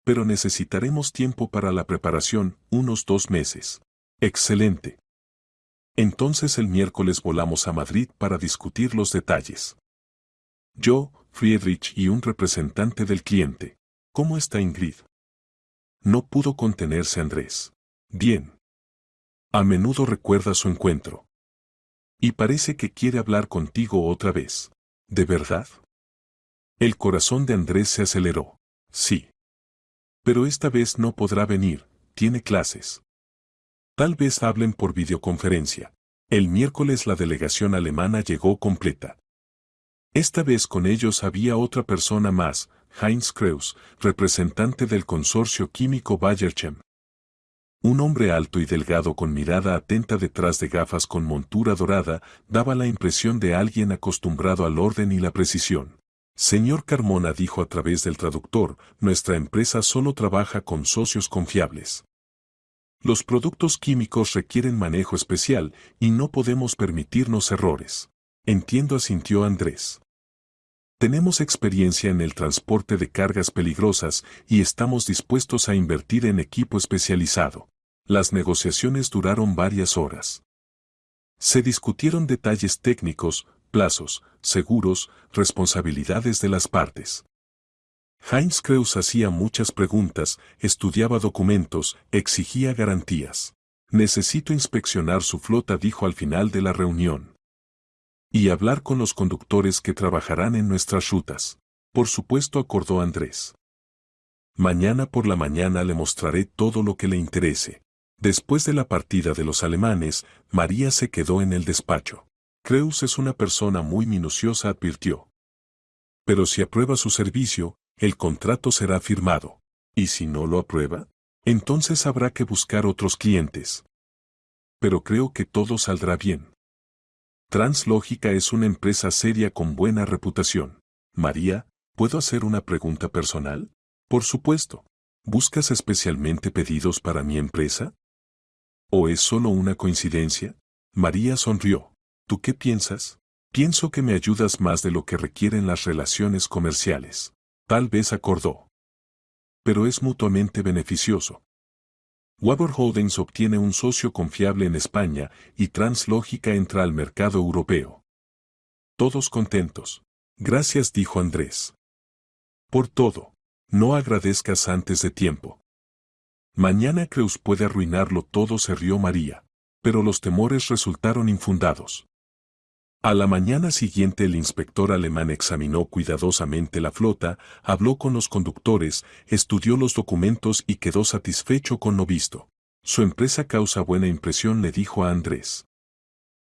Pero necesitaremos tiempo para la preparación, unos 2 meses. Excelente. Entonces el miércoles volamos a Madrid para discutir los detalles. Yo, Friedrich y un representante del cliente. ¿Cómo está Ingrid? No pudo contenerse Andrés. Bien. A menudo recuerda su encuentro. Y parece que quiere hablar contigo otra vez. ¿De verdad? El corazón de Andrés se aceleró. Sí. Pero esta vez no podrá venir, tiene clases. Tal vez hablen por videoconferencia. El miércoles la delegación alemana llegó completa. Esta vez con ellos había otra persona más, Heinz Kreuz, representante del consorcio químico Bayerchem. Un hombre alto y delgado con mirada atenta detrás de gafas con montura dorada, daba la impresión de alguien acostumbrado al orden y la precisión. Señor Carmona, dijo a través del traductor, nuestra empresa solo trabaja con socios confiables. Los productos químicos requieren manejo especial y no podemos permitirnos errores. Entiendo, asintió Andrés. Tenemos experiencia en el transporte de cargas peligrosas y estamos dispuestos a invertir en equipo especializado. Las negociaciones duraron varias horas. Se discutieron detalles técnicos, plazos, seguros, responsabilidades de las partes. Heinz Kreuz hacía muchas preguntas, estudiaba documentos, exigía garantías. Necesito inspeccionar su flota, dijo al final de la reunión. Y hablar con los conductores que trabajarán en nuestras rutas. Por supuesto, acordó Andrés. Mañana por la mañana le mostraré todo lo que le interese. Después de la partida de los alemanes, María se quedó en el despacho. Creus es una persona muy minuciosa, advirtió. Pero si aprueba su servicio, el contrato será firmado. ¿Y si no lo aprueba? Entonces habrá que buscar otros clientes. Pero creo que todo saldrá bien. Translógica es una empresa seria con buena reputación. María, ¿puedo hacer una pregunta personal? Por supuesto. ¿Buscas especialmente pedidos para mi empresa? ¿O es solo una coincidencia? María sonrió. ¿Tú qué piensas? Pienso que me ayudas más de lo que requieren las relaciones comerciales. Tal vez, acordó. Pero es mutuamente beneficioso. Weber Holdings obtiene un socio confiable en España y Translógica entra al mercado europeo. Todos contentos. Gracias, dijo Andrés. Por todo. No agradezcas antes de tiempo. Mañana Creus puede arruinarlo todo, se rió María. Pero los temores resultaron infundados. A la mañana siguiente el inspector alemán examinó cuidadosamente la flota, habló con los conductores, estudió los documentos y quedó satisfecho con lo visto. Su empresa causa buena impresión, le dijo a Andrés.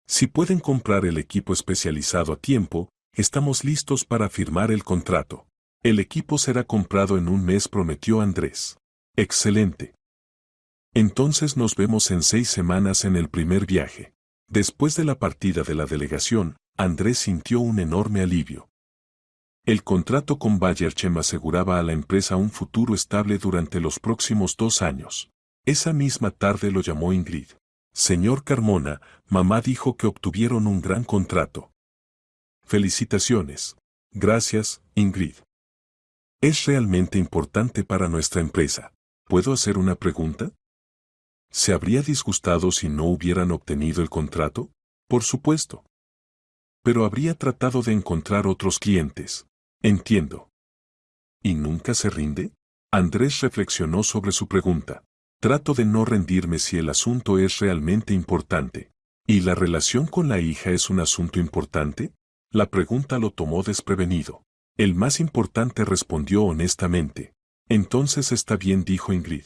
Si pueden comprar el equipo especializado a tiempo, estamos listos para firmar el contrato. El equipo será comprado en un mes, prometió Andrés. Excelente. Entonces nos vemos en 6 semanas en el primer viaje. Después de la partida de la delegación, Andrés sintió un enorme alivio. El contrato con Bayerchem aseguraba a la empresa un futuro estable durante los próximos 2 años. Esa misma tarde lo llamó Ingrid. Señor Carmona, mamá dijo que obtuvieron un gran contrato. Felicitaciones. Gracias, Ingrid. Es realmente importante para nuestra empresa. ¿Puedo hacer una pregunta? ¿Se habría disgustado si no hubieran obtenido el contrato? Por supuesto. Pero habría tratado de encontrar otros clientes. Entiendo. ¿Y nunca se rinde? Andrés reflexionó sobre su pregunta. Trato de no rendirme si el asunto es realmente importante. ¿Y la relación con la hija es un asunto importante? La pregunta lo tomó desprevenido. El más importante, respondió honestamente. Entonces está bien, dijo Ingrid.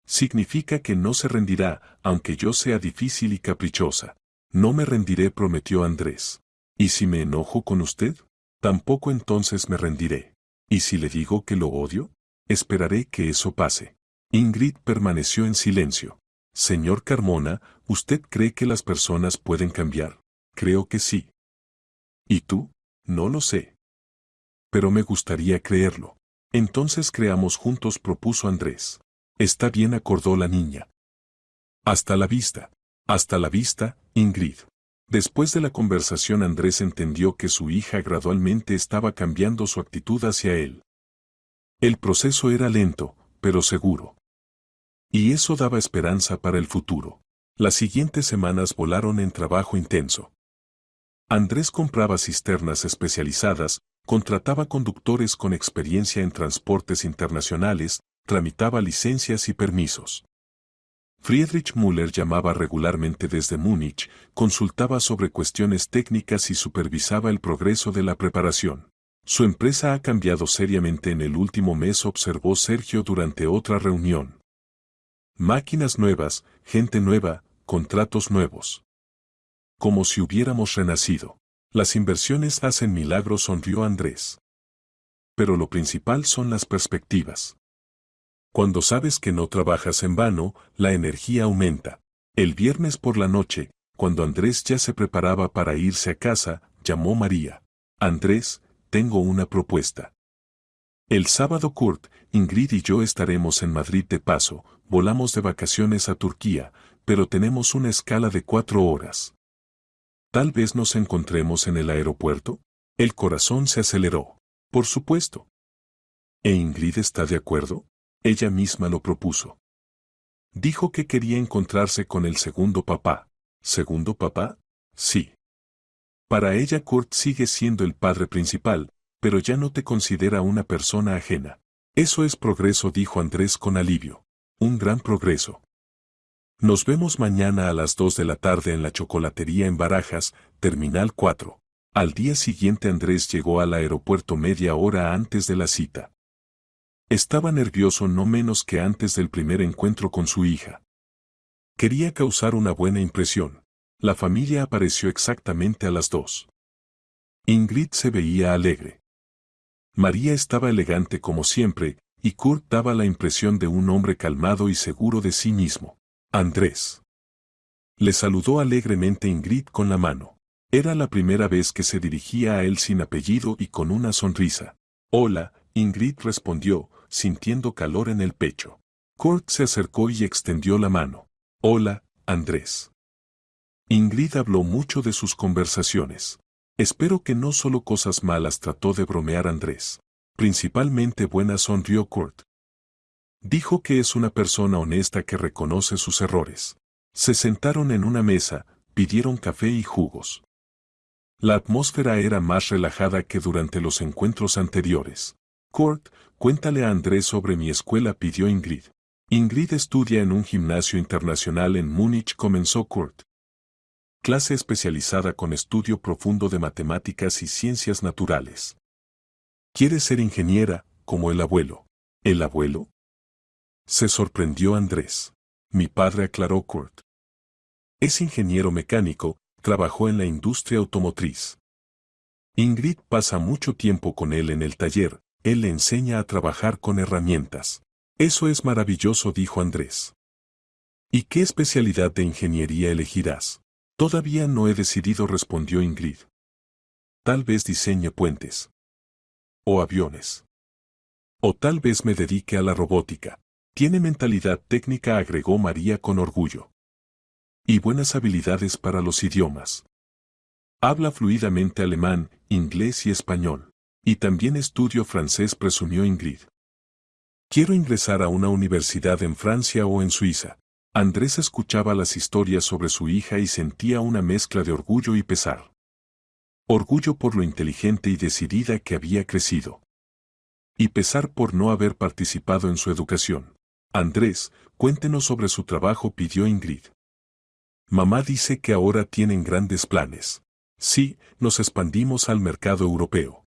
Significa que no se rendirá, aunque yo sea difícil y caprichosa. No me rendiré, prometió Andrés. ¿Y si me enojo con usted? Tampoco entonces me rendiré. ¿Y si le digo que lo odio? Esperaré que eso pase. Ingrid permaneció en silencio. Señor Carmona, ¿usted cree que las personas pueden cambiar? Creo que sí. ¿Y tú? No lo sé. Pero me gustaría creerlo. Entonces creamos juntos, propuso Andrés. Está bien, acordó la niña. Hasta la vista. Hasta la vista, Ingrid. Después de la conversación, Andrés entendió que su hija gradualmente estaba cambiando su actitud hacia él. El proceso era lento, pero seguro. Y eso daba esperanza para el futuro. Las siguientes semanas volaron en trabajo intenso. Andrés compraba cisternas especializadas, contrataba conductores con experiencia en transportes internacionales, tramitaba licencias y permisos. Friedrich Müller llamaba regularmente desde Múnich, consultaba sobre cuestiones técnicas y supervisaba el progreso de la preparación. Su empresa ha cambiado seriamente en el último mes, observó Sergio durante otra reunión. Máquinas nuevas, gente nueva, contratos nuevos. Como si hubiéramos renacido. Las inversiones hacen milagros, sonrió Andrés. Pero lo principal son las perspectivas. Cuando sabes que no trabajas en vano, la energía aumenta. El viernes por la noche, cuando Andrés ya se preparaba para irse a casa, llamó María. Andrés, tengo una propuesta. El sábado Kurt, Ingrid y yo estaremos en Madrid de paso, volamos de vacaciones a Turquía, pero tenemos una escala de 4 horas. Tal vez nos encontremos en el aeropuerto. El corazón se aceleró. Por supuesto. ¿E Ingrid está de acuerdo? Ella misma lo propuso. Dijo que quería encontrarse con el segundo papá. ¿Segundo papá? Sí. Para ella Kurt sigue siendo el padre principal, pero ya no te considera una persona ajena. Eso es progreso, dijo Andrés con alivio. Un gran progreso. Nos vemos mañana a las 2 de la tarde en la chocolatería en Barajas, Terminal 4. Al día siguiente Andrés llegó al aeropuerto media hora antes de la cita. Estaba nervioso no menos que antes del primer encuentro con su hija. Quería causar una buena impresión. La familia apareció exactamente a las 2. Ingrid se veía alegre. María estaba elegante como siempre, y Kurt daba la impresión de un hombre calmado y seguro de sí mismo. Andrés. Le saludó alegremente Ingrid con la mano. Era la primera vez que se dirigía a él sin apellido y con una sonrisa. Hola, Ingrid respondió, sintiendo calor en el pecho. Kurt se acercó y extendió la mano. Hola, Andrés. Ingrid habló mucho de sus conversaciones. Espero que no solo cosas malas, trató de bromear Andrés. Principalmente buenas, sonrió Kurt. Dijo que es una persona honesta que reconoce sus errores. Se sentaron en una mesa, pidieron café y jugos. La atmósfera era más relajada que durante los encuentros anteriores. Kurt, cuéntale a Andrés sobre mi escuela, pidió Ingrid. Ingrid estudia en un gimnasio internacional en Múnich, comenzó Kurt. Clase especializada con estudio profundo de matemáticas y ciencias naturales. Quiere ser ingeniera, como el abuelo. ¿El abuelo? Se sorprendió Andrés. Mi padre, aclaró Kurt. Es ingeniero mecánico, trabajó en la industria automotriz. Ingrid pasa mucho tiempo con él en el taller, él le enseña a trabajar con herramientas. Eso es maravilloso, dijo Andrés. ¿Y qué especialidad de ingeniería elegirás? Todavía no he decidido, respondió Ingrid. Tal vez diseñe puentes. O aviones. O tal vez me dedique a la robótica. Tiene mentalidad técnica, agregó María con orgullo. Y buenas habilidades para los idiomas. Habla fluidamente alemán, inglés y español. Y también estudio francés, presumió Ingrid. Quiero ingresar a una universidad en Francia o en Suiza. Andrés escuchaba las historias sobre su hija y sentía una mezcla de orgullo y pesar. Orgullo por lo inteligente y decidida que había crecido. Y pesar por no haber participado en su educación. Andrés, cuéntenos sobre su trabajo, pidió Ingrid. Mamá dice que ahora tienen grandes planes. Sí, nos expandimos al mercado europeo.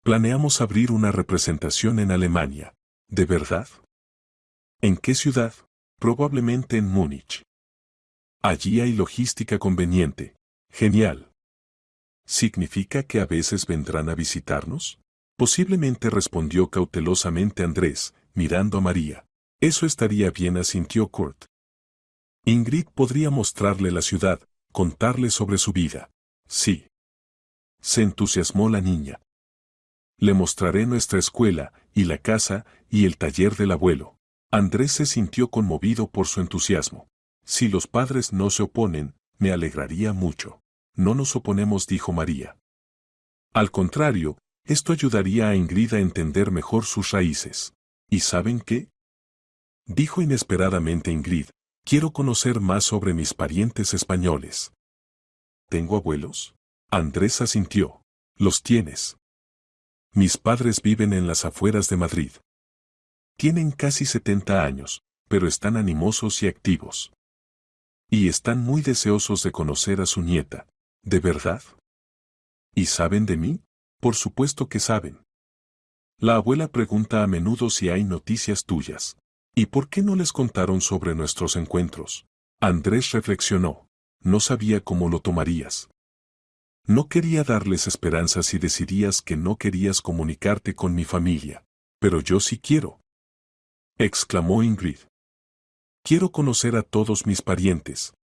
Planeamos abrir una representación en Alemania. ¿De verdad? ¿En qué ciudad? Probablemente en Múnich. Allí hay logística conveniente. Genial. ¿Significa que a veces vendrán a visitarnos? Posiblemente, respondió cautelosamente Andrés, mirando a María. Eso estaría bien, asintió Kurt. Ingrid podría mostrarle la ciudad, contarle sobre su vida. Sí. Se entusiasmó la niña. Le mostraré nuestra escuela, y la casa, y el taller del abuelo. Andrés se sintió conmovido por su entusiasmo. Si los padres no se oponen, me alegraría mucho. No nos oponemos, dijo María. Al contrario, esto ayudaría a Ingrid a entender mejor sus raíces. ¿Y saben qué? Dijo inesperadamente Ingrid, quiero conocer más sobre mis parientes españoles. ¿Tengo abuelos? Andrés asintió. ¿Los tienes? Mis padres viven en las afueras de Madrid. Tienen casi 70 años, pero están animosos y activos. Y están muy deseosos de conocer a su nieta. ¿De verdad? ¿Y saben de mí? Por supuesto que saben. La abuela pregunta a menudo si hay noticias tuyas. ¿Y por qué no les contaron sobre nuestros encuentros? Andrés reflexionó. No sabía cómo lo tomarías. No quería darles esperanzas si decidías que no querías comunicarte con mi familia. Pero yo sí quiero. Exclamó Ingrid. Quiero conocer a todos mis parientes.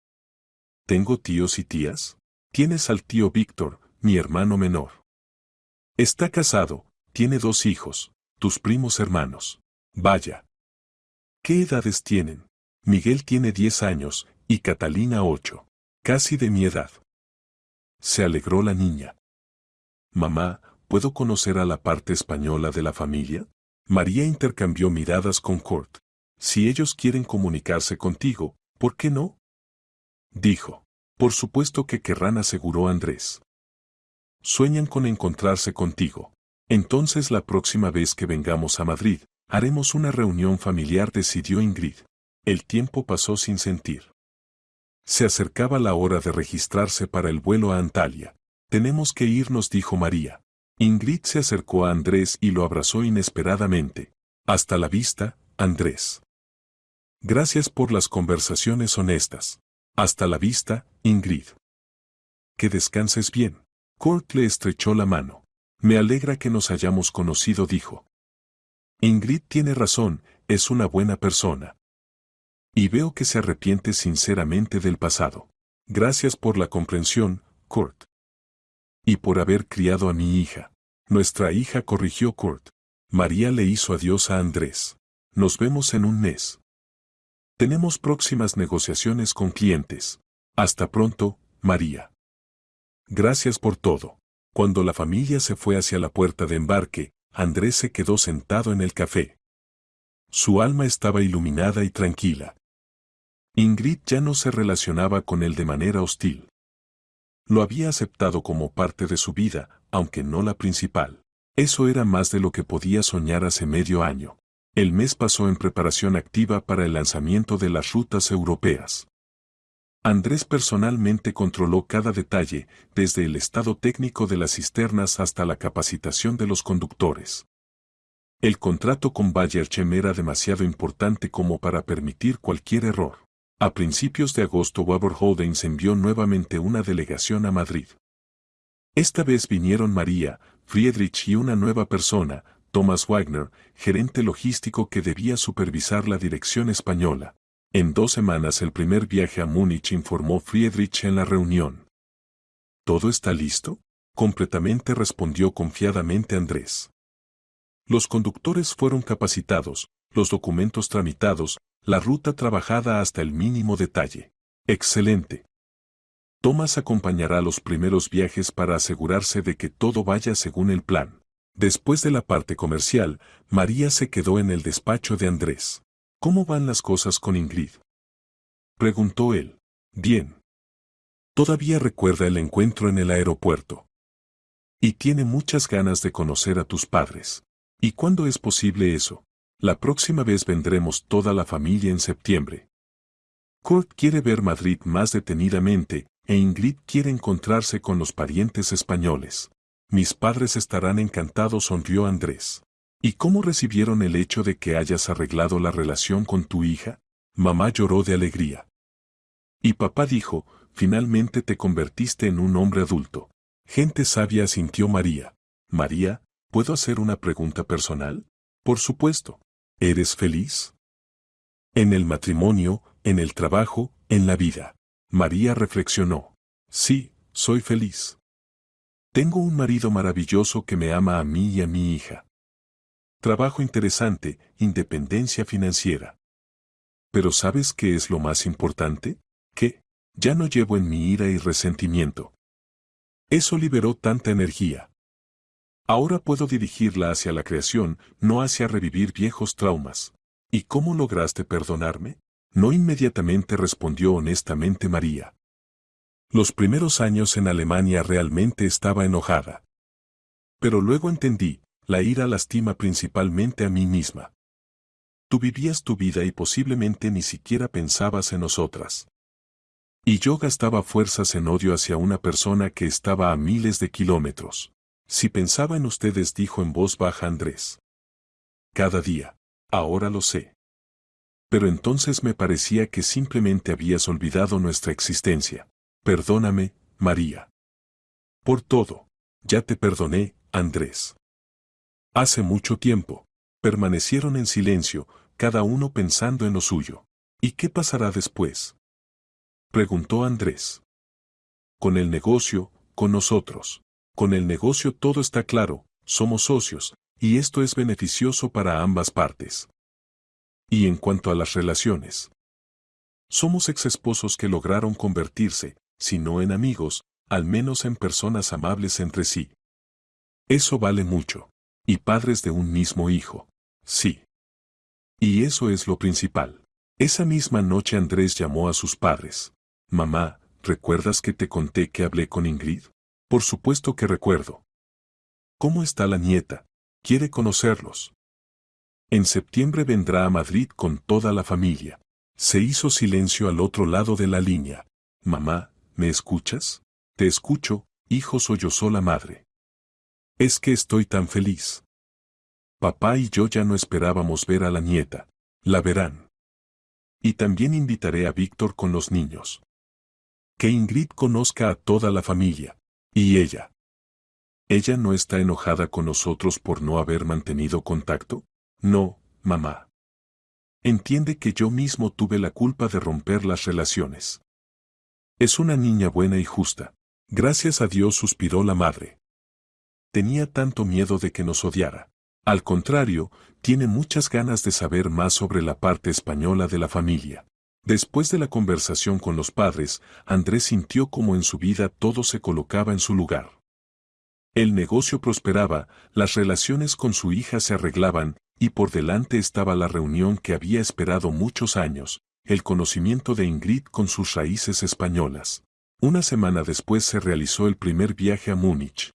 ¿Tengo tíos y tías? Tienes al tío Víctor, mi hermano menor. Está casado, tiene 2 hijos, tus primos hermanos. Vaya. ¿Qué edades tienen? Miguel tiene 10 años, y Catalina 8. Casi de mi edad. Se alegró la niña. Mamá, ¿puedo conocer a la parte española de la familia? María intercambió miradas con Kurt. Si ellos quieren comunicarse contigo, ¿por qué no? Dijo. Por supuesto que querrán, aseguró Andrés. Sueñan con encontrarse contigo. Entonces la próxima vez que vengamos a Madrid, haremos una reunión familiar, decidió Ingrid. El tiempo pasó sin sentir. Se acercaba la hora de registrarse para el vuelo a Antalya. Tenemos que irnos, dijo María. Ingrid se acercó a Andrés y lo abrazó inesperadamente. Hasta la vista, Andrés. Gracias por las conversaciones honestas. Hasta la vista, Ingrid. Que descanses bien. Kurt le estrechó la mano. Me alegra que nos hayamos conocido, dijo. Ingrid tiene razón, es una buena persona. Y veo que se arrepiente sinceramente del pasado. Gracias por la comprensión, Kurt. Y por haber criado a mi hija. Nuestra hija, corrigió Kurt. María le hizo adiós a Andrés. Nos vemos en un mes. Tenemos próximas negociaciones con clientes. Hasta pronto, María. Gracias por todo. Cuando la familia se fue hacia la puerta de embarque, Andrés se quedó sentado en el café. Su alma estaba iluminada y tranquila. Ingrid ya no se relacionaba con él de manera hostil. Lo había aceptado como parte de su vida, aunque no la principal. Eso era más de lo que podía soñar hace medio año. El mes pasó en preparación activa para el lanzamiento de las rutas europeas. Andrés personalmente controló cada detalle, desde el estado técnico de las cisternas hasta la capacitación de los conductores. El contrato con Bayerchem era demasiado importante como para permitir cualquier error. A principios de agosto, Weber Holdings envió nuevamente una delegación a Madrid. Esta vez vinieron María, Friedrich y una nueva persona, Thomas Wagner, gerente logístico que debía supervisar la dirección española. En 2 semanas el primer viaje a Múnich, informó Friedrich en la reunión. ¿Todo está listo? Completamente, respondió confiadamente Andrés. Los conductores fueron capacitados, los documentos tramitados, la ruta trabajada hasta el mínimo detalle. Excelente. Thomas acompañará los primeros viajes para asegurarse de que todo vaya según el plan. Después de la parte comercial, María se quedó en el despacho de Andrés. ¿Cómo van las cosas con Ingrid?, preguntó él. Bien. Todavía recuerda el encuentro en el aeropuerto. Y tiene muchas ganas de conocer a tus padres. ¿Y cuándo es posible eso? La próxima vez vendremos toda la familia en septiembre. Kurt quiere ver Madrid más detenidamente, e Ingrid quiere encontrarse con los parientes españoles. Mis padres estarán encantados, sonrió Andrés. ¿Y cómo recibieron el hecho de que hayas arreglado la relación con tu hija? Mamá lloró de alegría. Y papá dijo, finalmente te convertiste en un hombre adulto. Gente sabia, asintió María. María, ¿puedo hacer una pregunta personal? Por supuesto. ¿Eres feliz? En el matrimonio, en el trabajo, en la vida. María reflexionó. Sí, soy feliz. Tengo un marido maravilloso que me ama a mí y a mi hija. Trabajo interesante, independencia financiera. Pero ¿sabes qué es lo más importante? Que ya no llevo en mi ira y resentimiento. Eso liberó tanta energía. Ahora puedo dirigirla hacia la creación, no hacia revivir viejos traumas. ¿Y cómo lograste perdonarme? No inmediatamente, respondió honestamente María. Los primeros años en Alemania realmente estaba enojada. Pero luego entendí, la ira lastima principalmente a mí misma. Tú vivías tu vida y posiblemente ni siquiera pensabas en nosotras. Y yo gastaba fuerzas en odio hacia una persona que estaba a miles de kilómetros. Si pensaba en ustedes, dijo en voz baja Andrés. Cada día. Ahora lo sé. Pero entonces me parecía que simplemente habías olvidado nuestra existencia. Perdóname, María. Por todo. Ya te perdoné, Andrés. Hace mucho tiempo. Permanecieron en silencio, cada uno pensando en lo suyo. ¿Y qué pasará después?, preguntó Andrés. Con el negocio, con nosotros. Con el negocio todo está claro, somos socios, y esto es beneficioso para ambas partes. Y en cuanto a las relaciones, somos exesposos que lograron convertirse, si no en amigos, al menos en personas amables entre sí. Eso vale mucho. Y padres de un mismo hijo. Sí. Y eso es lo principal. Esa misma noche Andrés llamó a sus padres. Mamá, ¿recuerdas que te conté que hablé con Ingrid? Por supuesto que recuerdo. ¿Cómo está la nieta? ¿Quiere conocerlos? En septiembre vendrá a Madrid con toda la familia. Se hizo silencio al otro lado de la línea. Mamá, ¿me escuchas? Te escucho, hijo, sollozó la madre. Es que estoy tan feliz. Papá y yo ya no esperábamos ver a la nieta. La verán. Y también invitaré a Víctor con los niños. Que Ingrid conozca a toda la familia. ¿Y ella? ¿Ella no está enojada con nosotros por no haber mantenido contacto? No, mamá. Entiende que yo mismo tuve la culpa de romper las relaciones. Es una niña buena y justa. Gracias a Dios, suspiró la madre. Tenía tanto miedo de que nos odiara. Al contrario, tiene muchas ganas de saber más sobre la parte española de la familia. Después de la conversación con los padres, Andrés sintió como en su vida todo se colocaba en su lugar. El negocio prosperaba, las relaciones con su hija se arreglaban, y por delante estaba la reunión que había esperado muchos años, el conocimiento de Ingrid con sus raíces españolas. Una semana después se realizó el primer viaje a Múnich.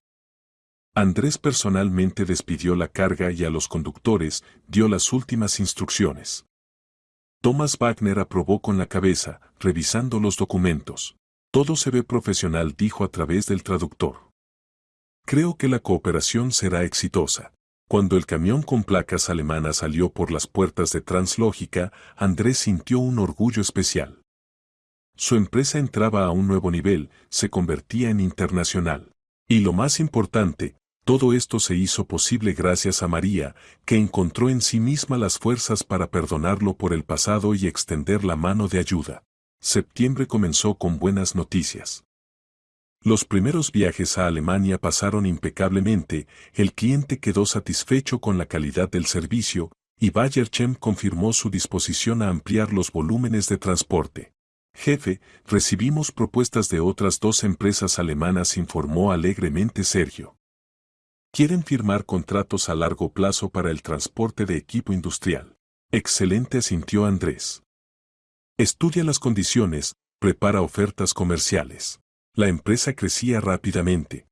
Andrés personalmente despidió la carga y a los conductores dio las últimas instrucciones. Thomas Wagner aprobó con la cabeza, revisando los documentos. Todo se ve profesional, dijo a través del traductor. Creo que la cooperación será exitosa. Cuando el camión con placas alemanas salió por las puertas de Translógica, Andrés sintió un orgullo especial. Su empresa entraba a un nuevo nivel, se convertía en internacional. Y lo más importante, todo esto se hizo posible gracias a María, que encontró en sí misma las fuerzas para perdonarlo por el pasado y extender la mano de ayuda. Septiembre comenzó con buenas noticias. Los primeros viajes a Alemania pasaron impecablemente, el cliente quedó satisfecho con la calidad del servicio, y Bayer-Chem confirmó su disposición a ampliar los volúmenes de transporte. Jefe, recibimos propuestas de otras 2 empresas alemanas, informó alegremente Sergio. Quieren firmar contratos a largo plazo para el transporte de equipo industrial. Excelente, asintió Andrés. Estudia las condiciones, prepara ofertas comerciales. La empresa crecía rápidamente.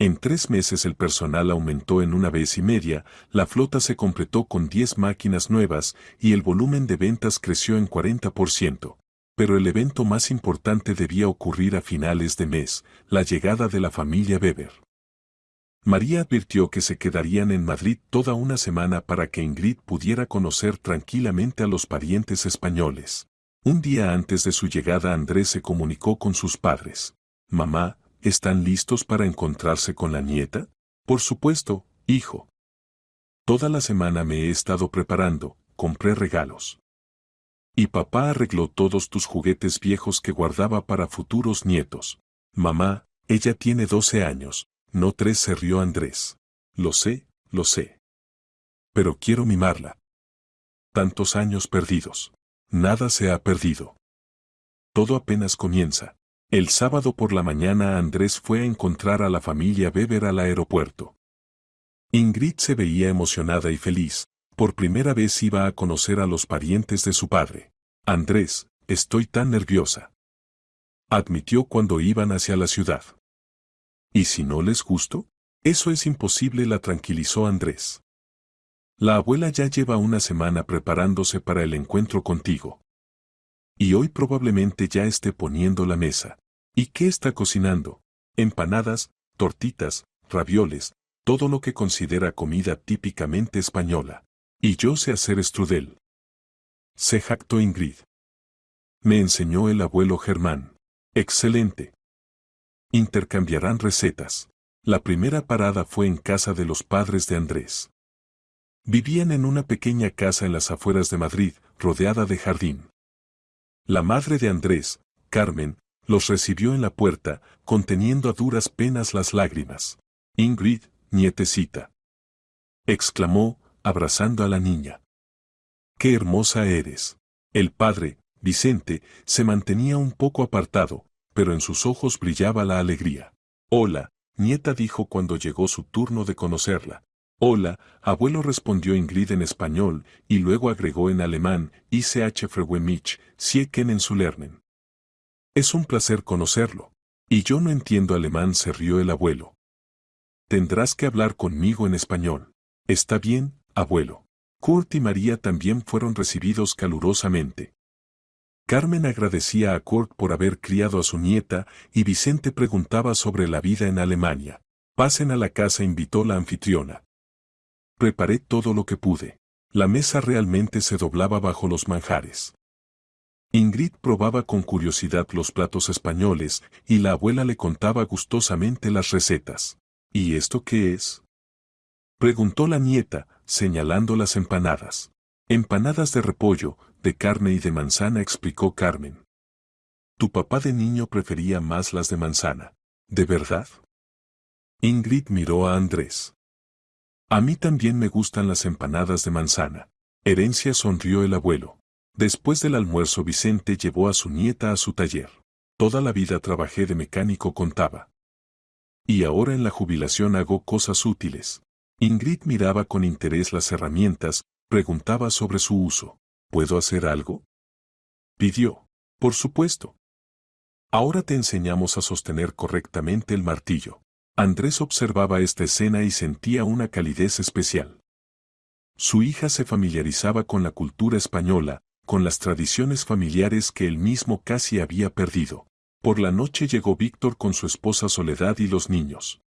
En 3 meses el personal aumentó en 1,5 veces, la flota se completó con 10 máquinas nuevas y el volumen de ventas creció en 40%. Pero el evento más importante debía ocurrir a finales de mes, la llegada de la familia Weber. María advirtió que se quedarían en Madrid toda una semana para que Ingrid pudiera conocer tranquilamente a los parientes españoles. Un día antes de su llegada, Andrés se comunicó con sus padres. Mamá, ¿están listos para encontrarse con la nieta? Por supuesto, hijo. Toda la semana me he estado preparando, compré regalos. Y papá arregló todos tus juguetes viejos que guardaba para futuros nietos. Mamá, ella tiene 12 años, no 3, se rió Andrés. Lo sé, lo sé. Pero quiero mimarla. Tantos años perdidos. Nada se ha perdido. Todo apenas comienza. El sábado por la mañana Andrés fue a encontrar a la familia Weber al aeropuerto. Ingrid se veía emocionada y feliz. Por primera vez iba a conocer a los parientes de su padre. Andrés, estoy tan nerviosa. Admitió cuando iban hacia la ciudad. ¿Y si no les gusto? Eso es imposible, la tranquilizó Andrés. La abuela ya lleva una semana preparándose para el encuentro contigo. Y hoy probablemente ya esté poniendo la mesa. ¿Y qué está cocinando? Empanadas, tortitas, ravioles, todo lo que considera comida típicamente española. Y yo sé hacer strudel. Se jactó Ingrid. Me enseñó el abuelo Germán. Excelente. Intercambiarán recetas. La primera parada fue en casa de los padres de Andrés. Vivían en una pequeña casa en las afueras de Madrid, rodeada de jardín. La madre de Andrés, Carmen, los recibió en la puerta, conteniendo a duras penas las lágrimas. Ingrid, nietecita, exclamó, abrazando a la niña. ¡Qué hermosa eres! El padre, Vicente, se mantenía un poco apartado, pero en sus ojos brillaba la alegría. Hola, nieta, dijo cuando llegó su turno de conocerla. Hola, abuelo, respondió Ingrid en español, y luego agregó en alemán, Ich freue mich, Sie kennenzulernen. Es un placer conocerlo. Y yo no entiendo alemán, se rió el abuelo. Tendrás que hablar conmigo en español. Está bien, abuelo. Kurt y María también fueron recibidos calurosamente. Carmen agradecía a Kurt por haber criado a su nieta y Vicente preguntaba sobre la vida en Alemania. Pasen a la casa, invitó la anfitriona. Preparé todo lo que pude. La mesa realmente se doblaba bajo los manjares. Ingrid probaba con curiosidad los platos españoles y la abuela le contaba gustosamente las recetas. ¿Y esto qué es?, preguntó la nieta, señalando las empanadas. Empanadas de repollo, de carne y de manzana, explicó Carmen. Tu papá de niño prefería más las de manzana. ¿De verdad? Ingrid miró a Andrés. A mí también me gustan las empanadas de manzana. Herencia, sonrió el abuelo. Después del almuerzo Vicente llevó a su nieta a su taller. Toda la vida trabajé de mecánico, contaba. Y ahora en la jubilación hago cosas útiles. Ingrid miraba con interés las herramientas, preguntaba sobre su uso. ¿Puedo hacer algo?, pidió. Por supuesto. Ahora te enseñamos a sostener correctamente el martillo. Andrés observaba esta escena y sentía una calidez especial. Su hija se familiarizaba con la cultura española, con las tradiciones familiares que él mismo casi había perdido. Por la noche llegó Víctor con su esposa Soledad y los niños.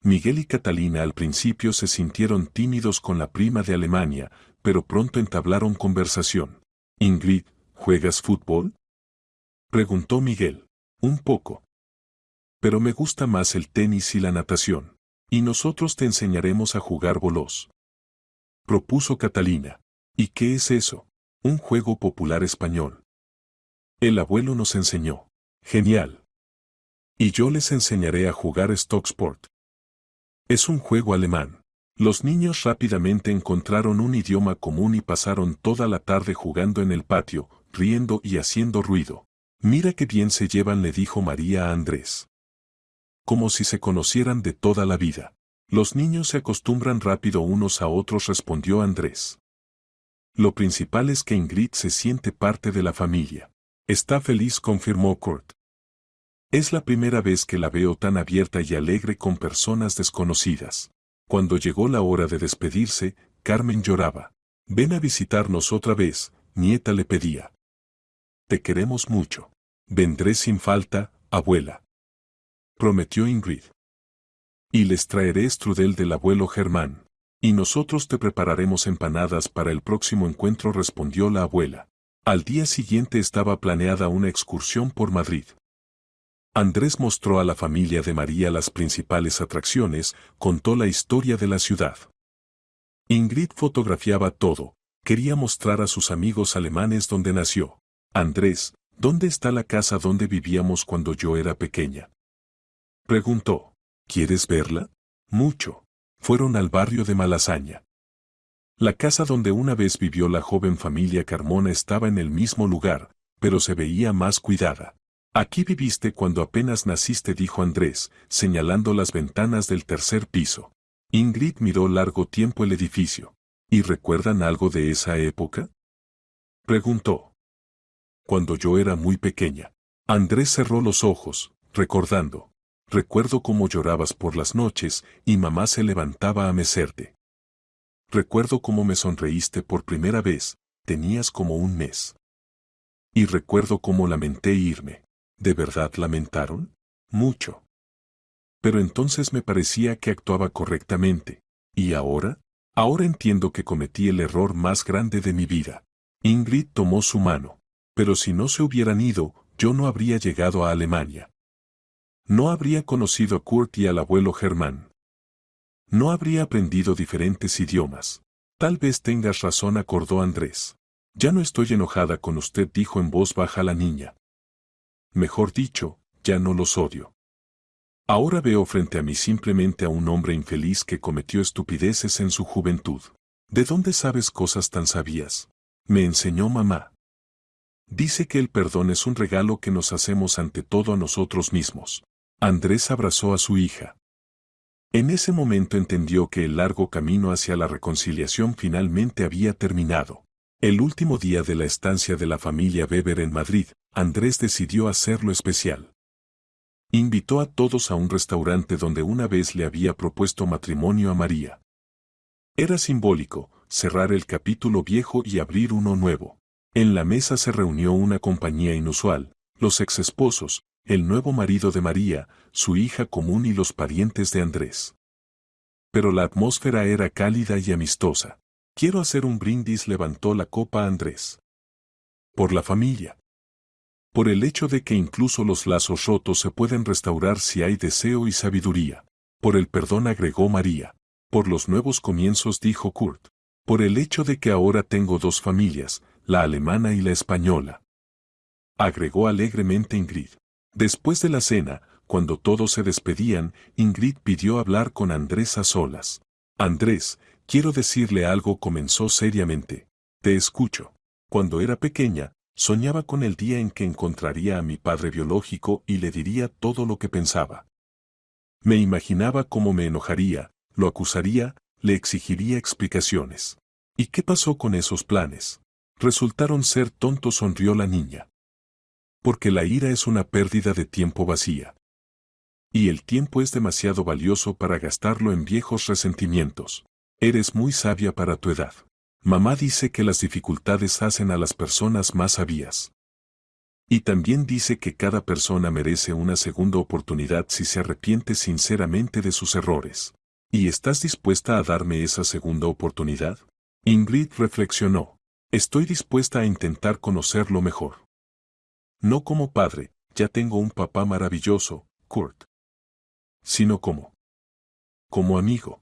Miguel y Catalina al principio se sintieron tímidos con la prima de Alemania, pero pronto entablaron conversación. Ingrid, ¿juegas fútbol?, preguntó Miguel. Un poco. Pero me gusta más el tenis y la natación. Y nosotros te enseñaremos a jugar bolos, propuso Catalina. ¿Y qué es eso? Un juego popular español. El abuelo nos enseñó. Genial. Y yo les enseñaré a jugar Stocksport. Es un juego alemán. Los niños rápidamente encontraron un idioma común y pasaron toda la tarde jugando en el patio, riendo y haciendo ruido. Mira qué bien se llevan, le dijo María a Andrés. Como si se conocieran de toda la vida. Los niños se acostumbran rápido unos a otros, respondió Andrés. Lo principal es que Ingrid se siente parte de la familia. Está feliz, confirmó Kurt. Es la primera vez que la veo tan abierta y alegre con personas desconocidas. Cuando llegó la hora de despedirse, Carmen lloraba. Ven a visitarnos otra vez, nieta, le pedía. Te queremos mucho. Vendré sin falta, abuela, prometió Ingrid. Y les traeré strudel del abuelo Germán. Y nosotros te prepararemos empanadas para el próximo encuentro, respondió la abuela. Al día siguiente estaba planeada una excursión por Madrid. Andrés mostró a la familia de María las principales atracciones, contó la historia de la ciudad. Ingrid fotografiaba todo, quería mostrar a sus amigos alemanes dónde nació. Andrés, ¿dónde está la casa donde vivíamos cuando yo era pequeña?, preguntó. ¿Quieres verla? Mucho. Fueron al barrio de Malasaña. La casa donde una vez vivió la joven familia Carmona estaba en el mismo lugar, pero se veía más cuidada. Aquí viviste cuando apenas naciste, dijo Andrés, señalando las ventanas del tercer piso. Ingrid miró largo tiempo el edificio. ¿Y recuerdan algo de esa época?, preguntó. Cuando yo era muy pequeña. Andrés cerró los ojos, recordando. Recuerdo cómo llorabas por las noches y mamá se levantaba a mecerte. Recuerdo cómo me sonreíste por primera vez, tenías como un mes. Y recuerdo cómo lamenté irme. ¿De verdad lamentaron? Mucho. Pero entonces me parecía que actuaba correctamente. ¿Y ahora? Ahora entiendo que cometí el error más grande de mi vida. Ingrid tomó su mano. Pero si no se hubieran ido, yo no habría llegado a Alemania. No habría conocido a Kurt y al abuelo Germán. No habría aprendido diferentes idiomas. Tal vez tengas razón, acordó Andrés. Ya no estoy enojada con usted, dijo en voz baja la niña. Mejor dicho, ya no los odio. Ahora veo frente a mí simplemente a un hombre infeliz que cometió estupideces en su juventud. ¿De dónde sabes cosas tan sabias? Me enseñó mamá. Dice que el perdón es un regalo que nos hacemos ante todo a nosotros mismos. Andrés abrazó a su hija. En ese momento entendió que el largo camino hacia la reconciliación finalmente había terminado. El último día de la estancia de la familia Weber en Madrid, Andrés decidió hacerlo especial. Invitó a todos a un restaurante donde una vez le había propuesto matrimonio a María. Era simbólico, cerrar el capítulo viejo y abrir uno nuevo. En la mesa se reunió una compañía inusual, los exesposos, el nuevo marido de María, su hija común y los parientes de Andrés. Pero la atmósfera era cálida y amistosa. Quiero hacer un brindis, levantó la copa Andrés. Por la familia. Por el hecho de que incluso los lazos rotos se pueden restaurar si hay deseo y sabiduría. Por el perdón, agregó María. Por los nuevos comienzos, dijo Kurt. Por el hecho de que ahora tengo dos familias, la alemana y la española. Agregó alegremente Ingrid. Después de la cena, cuando todos se despedían, Ingrid pidió hablar con Andrés a solas. Andrés, quiero decirle algo, comenzó seriamente. Te escucho. Cuando era pequeña, soñaba con el día en que encontraría a mi padre biológico y le diría todo lo que pensaba. Me imaginaba cómo me enojaría, lo acusaría, le exigiría explicaciones. ¿Y qué pasó con esos planes? Resultaron ser tontos, sonrió la niña. Porque la ira es una pérdida de tiempo vacía. Y el tiempo es demasiado valioso para gastarlo en viejos resentimientos. Eres muy sabia para tu edad. Mamá dice que las dificultades hacen a las personas más sabias. Y también dice que cada persona merece una segunda oportunidad si se arrepiente sinceramente de sus errores. ¿Y estás dispuesta a darme esa segunda oportunidad? Ingrid reflexionó. Estoy dispuesta a intentar conocerlo mejor. No como padre, ya tengo un papá maravilloso, Kurt. Sino como amigo.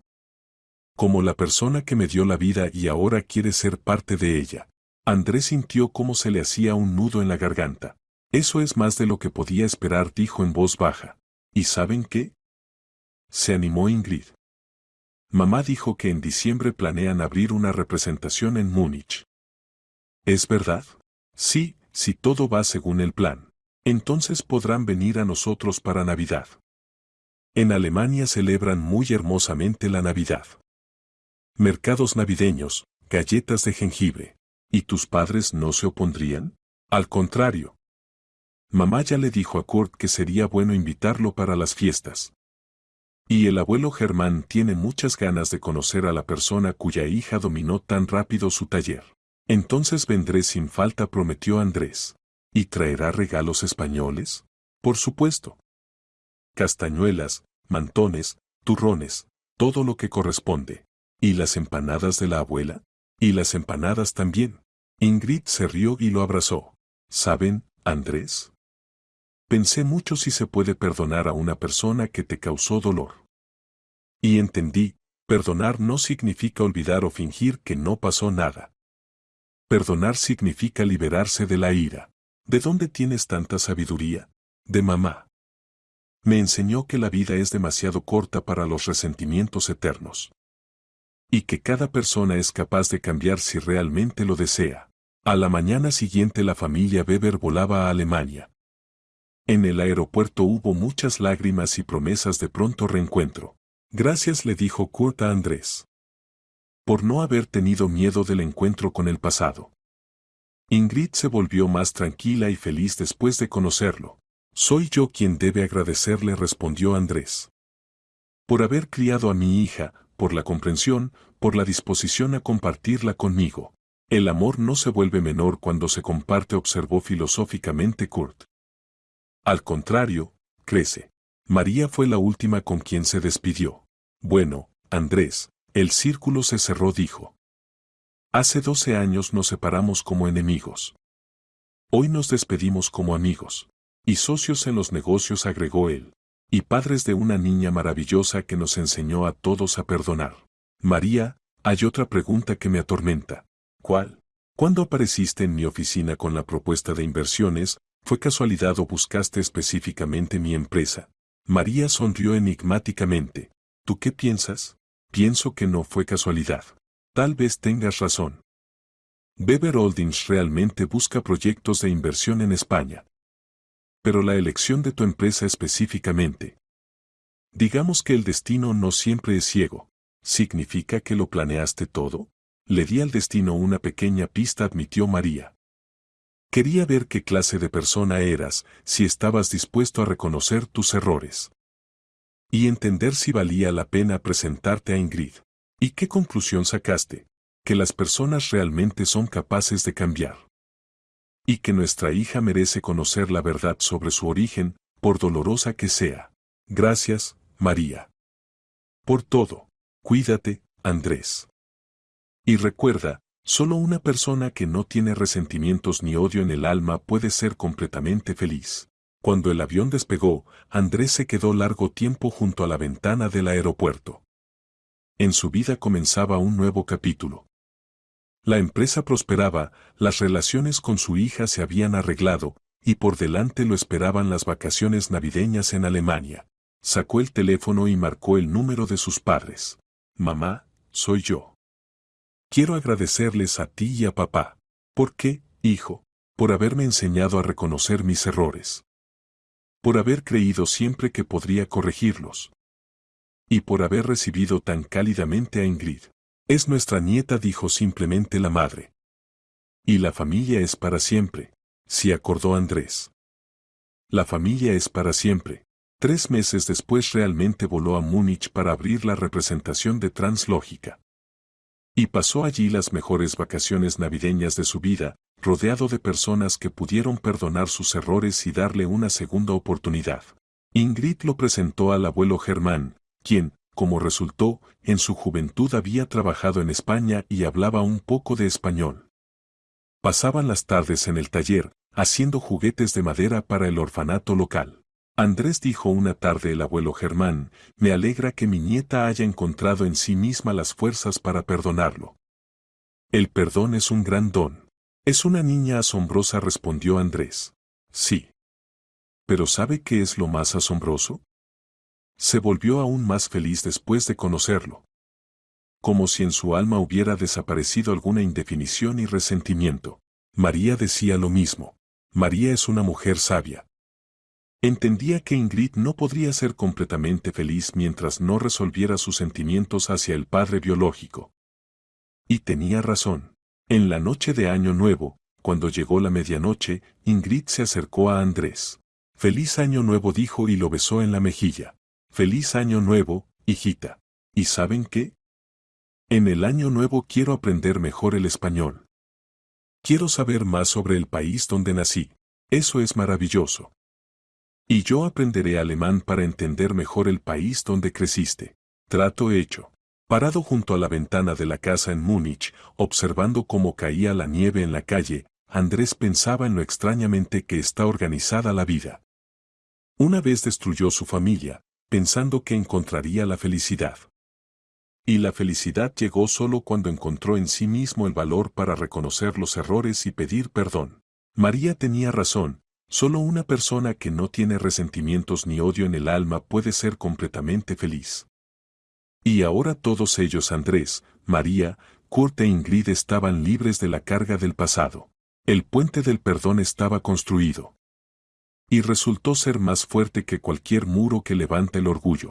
Como la persona que me dio la vida y ahora quiere ser parte de ella. Andrés sintió cómo se le hacía un nudo en la garganta. Eso es más de lo que podía esperar, dijo en voz baja. ¿Y saben qué? Se animó Ingrid. Mamá dijo que en diciembre planean abrir una representación en Múnich. ¿Es verdad? Sí, si todo va según el plan. Entonces podrán venir a nosotros para Navidad. En Alemania celebran muy hermosamente la Navidad. Mercados navideños, galletas de jengibre. ¿Y tus padres no se opondrían? Al contrario. Mamá ya le dijo a Kurt que sería bueno invitarlo para las fiestas. Y el abuelo Germán tiene muchas ganas de conocer a la persona cuya hija dominó tan rápido su taller. Entonces vendré sin falta, prometió Andrés. ¿Y traerá regalos españoles? Por supuesto. Castañuelas, mantones, turrones, todo lo que corresponde. ¿Y las empanadas de la abuela? Y las empanadas también. Ingrid se rió y lo abrazó. ¿Saben, Andrés? Pensé mucho si se puede perdonar a una persona que te causó dolor. Y entendí, perdonar no significa olvidar o fingir que no pasó nada. Perdonar significa liberarse de la ira. ¿De dónde tienes tanta sabiduría? De mamá. Me enseñó que la vida es demasiado corta para los resentimientos eternos. Y que cada persona es capaz de cambiar si realmente lo desea. A la mañana siguiente la familia Weber volaba a Alemania. En el aeropuerto hubo muchas lágrimas y promesas de pronto reencuentro. Gracias, le dijo Kurt a Andrés. Por no haber tenido miedo del encuentro con el pasado. Ingrid se volvió más tranquila y feliz después de conocerlo. Soy yo quien debe agradecerle, respondió Andrés. Por haber criado a mi hija, por la comprensión, por la disposición a compartirla conmigo. El amor no se vuelve menor cuando se comparte, observó filosóficamente Kurt. Al contrario, crece. María fue la última con quien se despidió. Bueno, Andrés, el círculo se cerró, dijo. Hace 12 años nos separamos como enemigos. Hoy nos despedimos como amigos. Y socios en los negocios, agregó él. Y padres de una niña maravillosa que nos enseñó a todos a perdonar. María, hay otra pregunta que me atormenta. ¿Cuál? ¿Cuándo apareciste en mi oficina con la propuesta de inversiones? ¿Fue casualidad o buscaste específicamente mi empresa? María sonrió enigmáticamente. ¿Tú qué piensas? Pienso que no fue casualidad. Tal vez tengas razón. Weber Holdings realmente busca proyectos de inversión en España. Pero la elección de tu empresa específicamente. Digamos que el destino no siempre es ciego. ¿Significa que lo planeaste todo? Le di al destino una pequeña pista, admitió María. Quería ver qué clase de persona eras, si estabas dispuesto a reconocer tus errores. Y entender si valía la pena presentarte a Ingrid. ¿Y qué conclusión sacaste? Que las personas realmente son capaces de cambiar. y que nuestra hija merece conocer la verdad sobre su origen, por dolorosa que sea. Gracias, María. Por todo. Cuídate, Andrés. Y recuerda, solo una persona que no tiene resentimientos ni odio en el alma puede ser completamente feliz. Cuando el avión despegó, Andrés se quedó largo tiempo junto a la ventana del aeropuerto. En su vida comenzaba un nuevo capítulo. La empresa prosperaba, las relaciones con su hija se habían arreglado, y por delante lo esperaban las vacaciones navideñas en Alemania. Sacó el teléfono y marcó el número de sus padres. Mamá, soy yo. Quiero agradecerles a ti y a papá. ¿Por qué, hijo? Por haberme enseñado a reconocer mis errores. Por haber creído siempre que podría corregirlos. Y por haber recibido tan cálidamente a Ingrid. Es nuestra nieta, dijo simplemente la madre. Y la familia es para siempre, se acordó Andrés. La familia es para siempre. 3 meses después realmente voló a Múnich para abrir la representación de Translógica. Y pasó allí las mejores vacaciones navideñas de su vida, rodeado de personas que pudieron perdonar sus errores y darle una segunda oportunidad. Ingrid lo presentó al abuelo Germán, quien, como resultó, en su juventud había trabajado en España y hablaba un poco de español. Pasaban las tardes en el taller, haciendo juguetes de madera para el orfanato local. Andrés dijo una tarde el abuelo Germán, me alegra que mi nieta haya encontrado en sí misma las fuerzas para perdonarlo. El perdón es un gran don. Es una niña asombrosa, respondió Andrés. Sí. ¿Pero sabe qué es lo más asombroso? Se volvió aún más feliz después de conocerlo. Como si en su alma hubiera desaparecido alguna indefinición y resentimiento. María decía lo mismo. María es una mujer sabia. Entendía que Ingrid no podría ser completamente feliz mientras no resolviera sus sentimientos hacia el padre biológico. Y tenía razón. En la noche de Año Nuevo, cuando llegó la medianoche, Ingrid se acercó a Andrés. Feliz Año Nuevo, dijo y lo besó en la mejilla. Feliz Año Nuevo, hijita. ¿Y saben qué? En el Año Nuevo quiero aprender mejor el español. Quiero saber más sobre el país donde nací. Eso es maravilloso. Y yo aprenderé alemán para entender mejor el país donde creciste. Trato hecho. Parado junto a la ventana de la casa en Múnich, observando cómo caía la nieve en la calle, Andrés pensaba en lo extrañamente que está organizada la vida. Una vez destruyó su familia, pensando que encontraría la felicidad. Y la felicidad llegó solo cuando encontró en sí mismo el valor para reconocer los errores y pedir perdón. María tenía razón. Solo una persona que no tiene resentimientos ni odio en el alma puede ser completamente feliz. Y ahora todos ellos, Andrés, María, Kurt e Ingrid, estaban libres de la carga del pasado. El puente del perdón estaba construido. Y resultó ser más fuerte que cualquier muro que levanta el orgullo.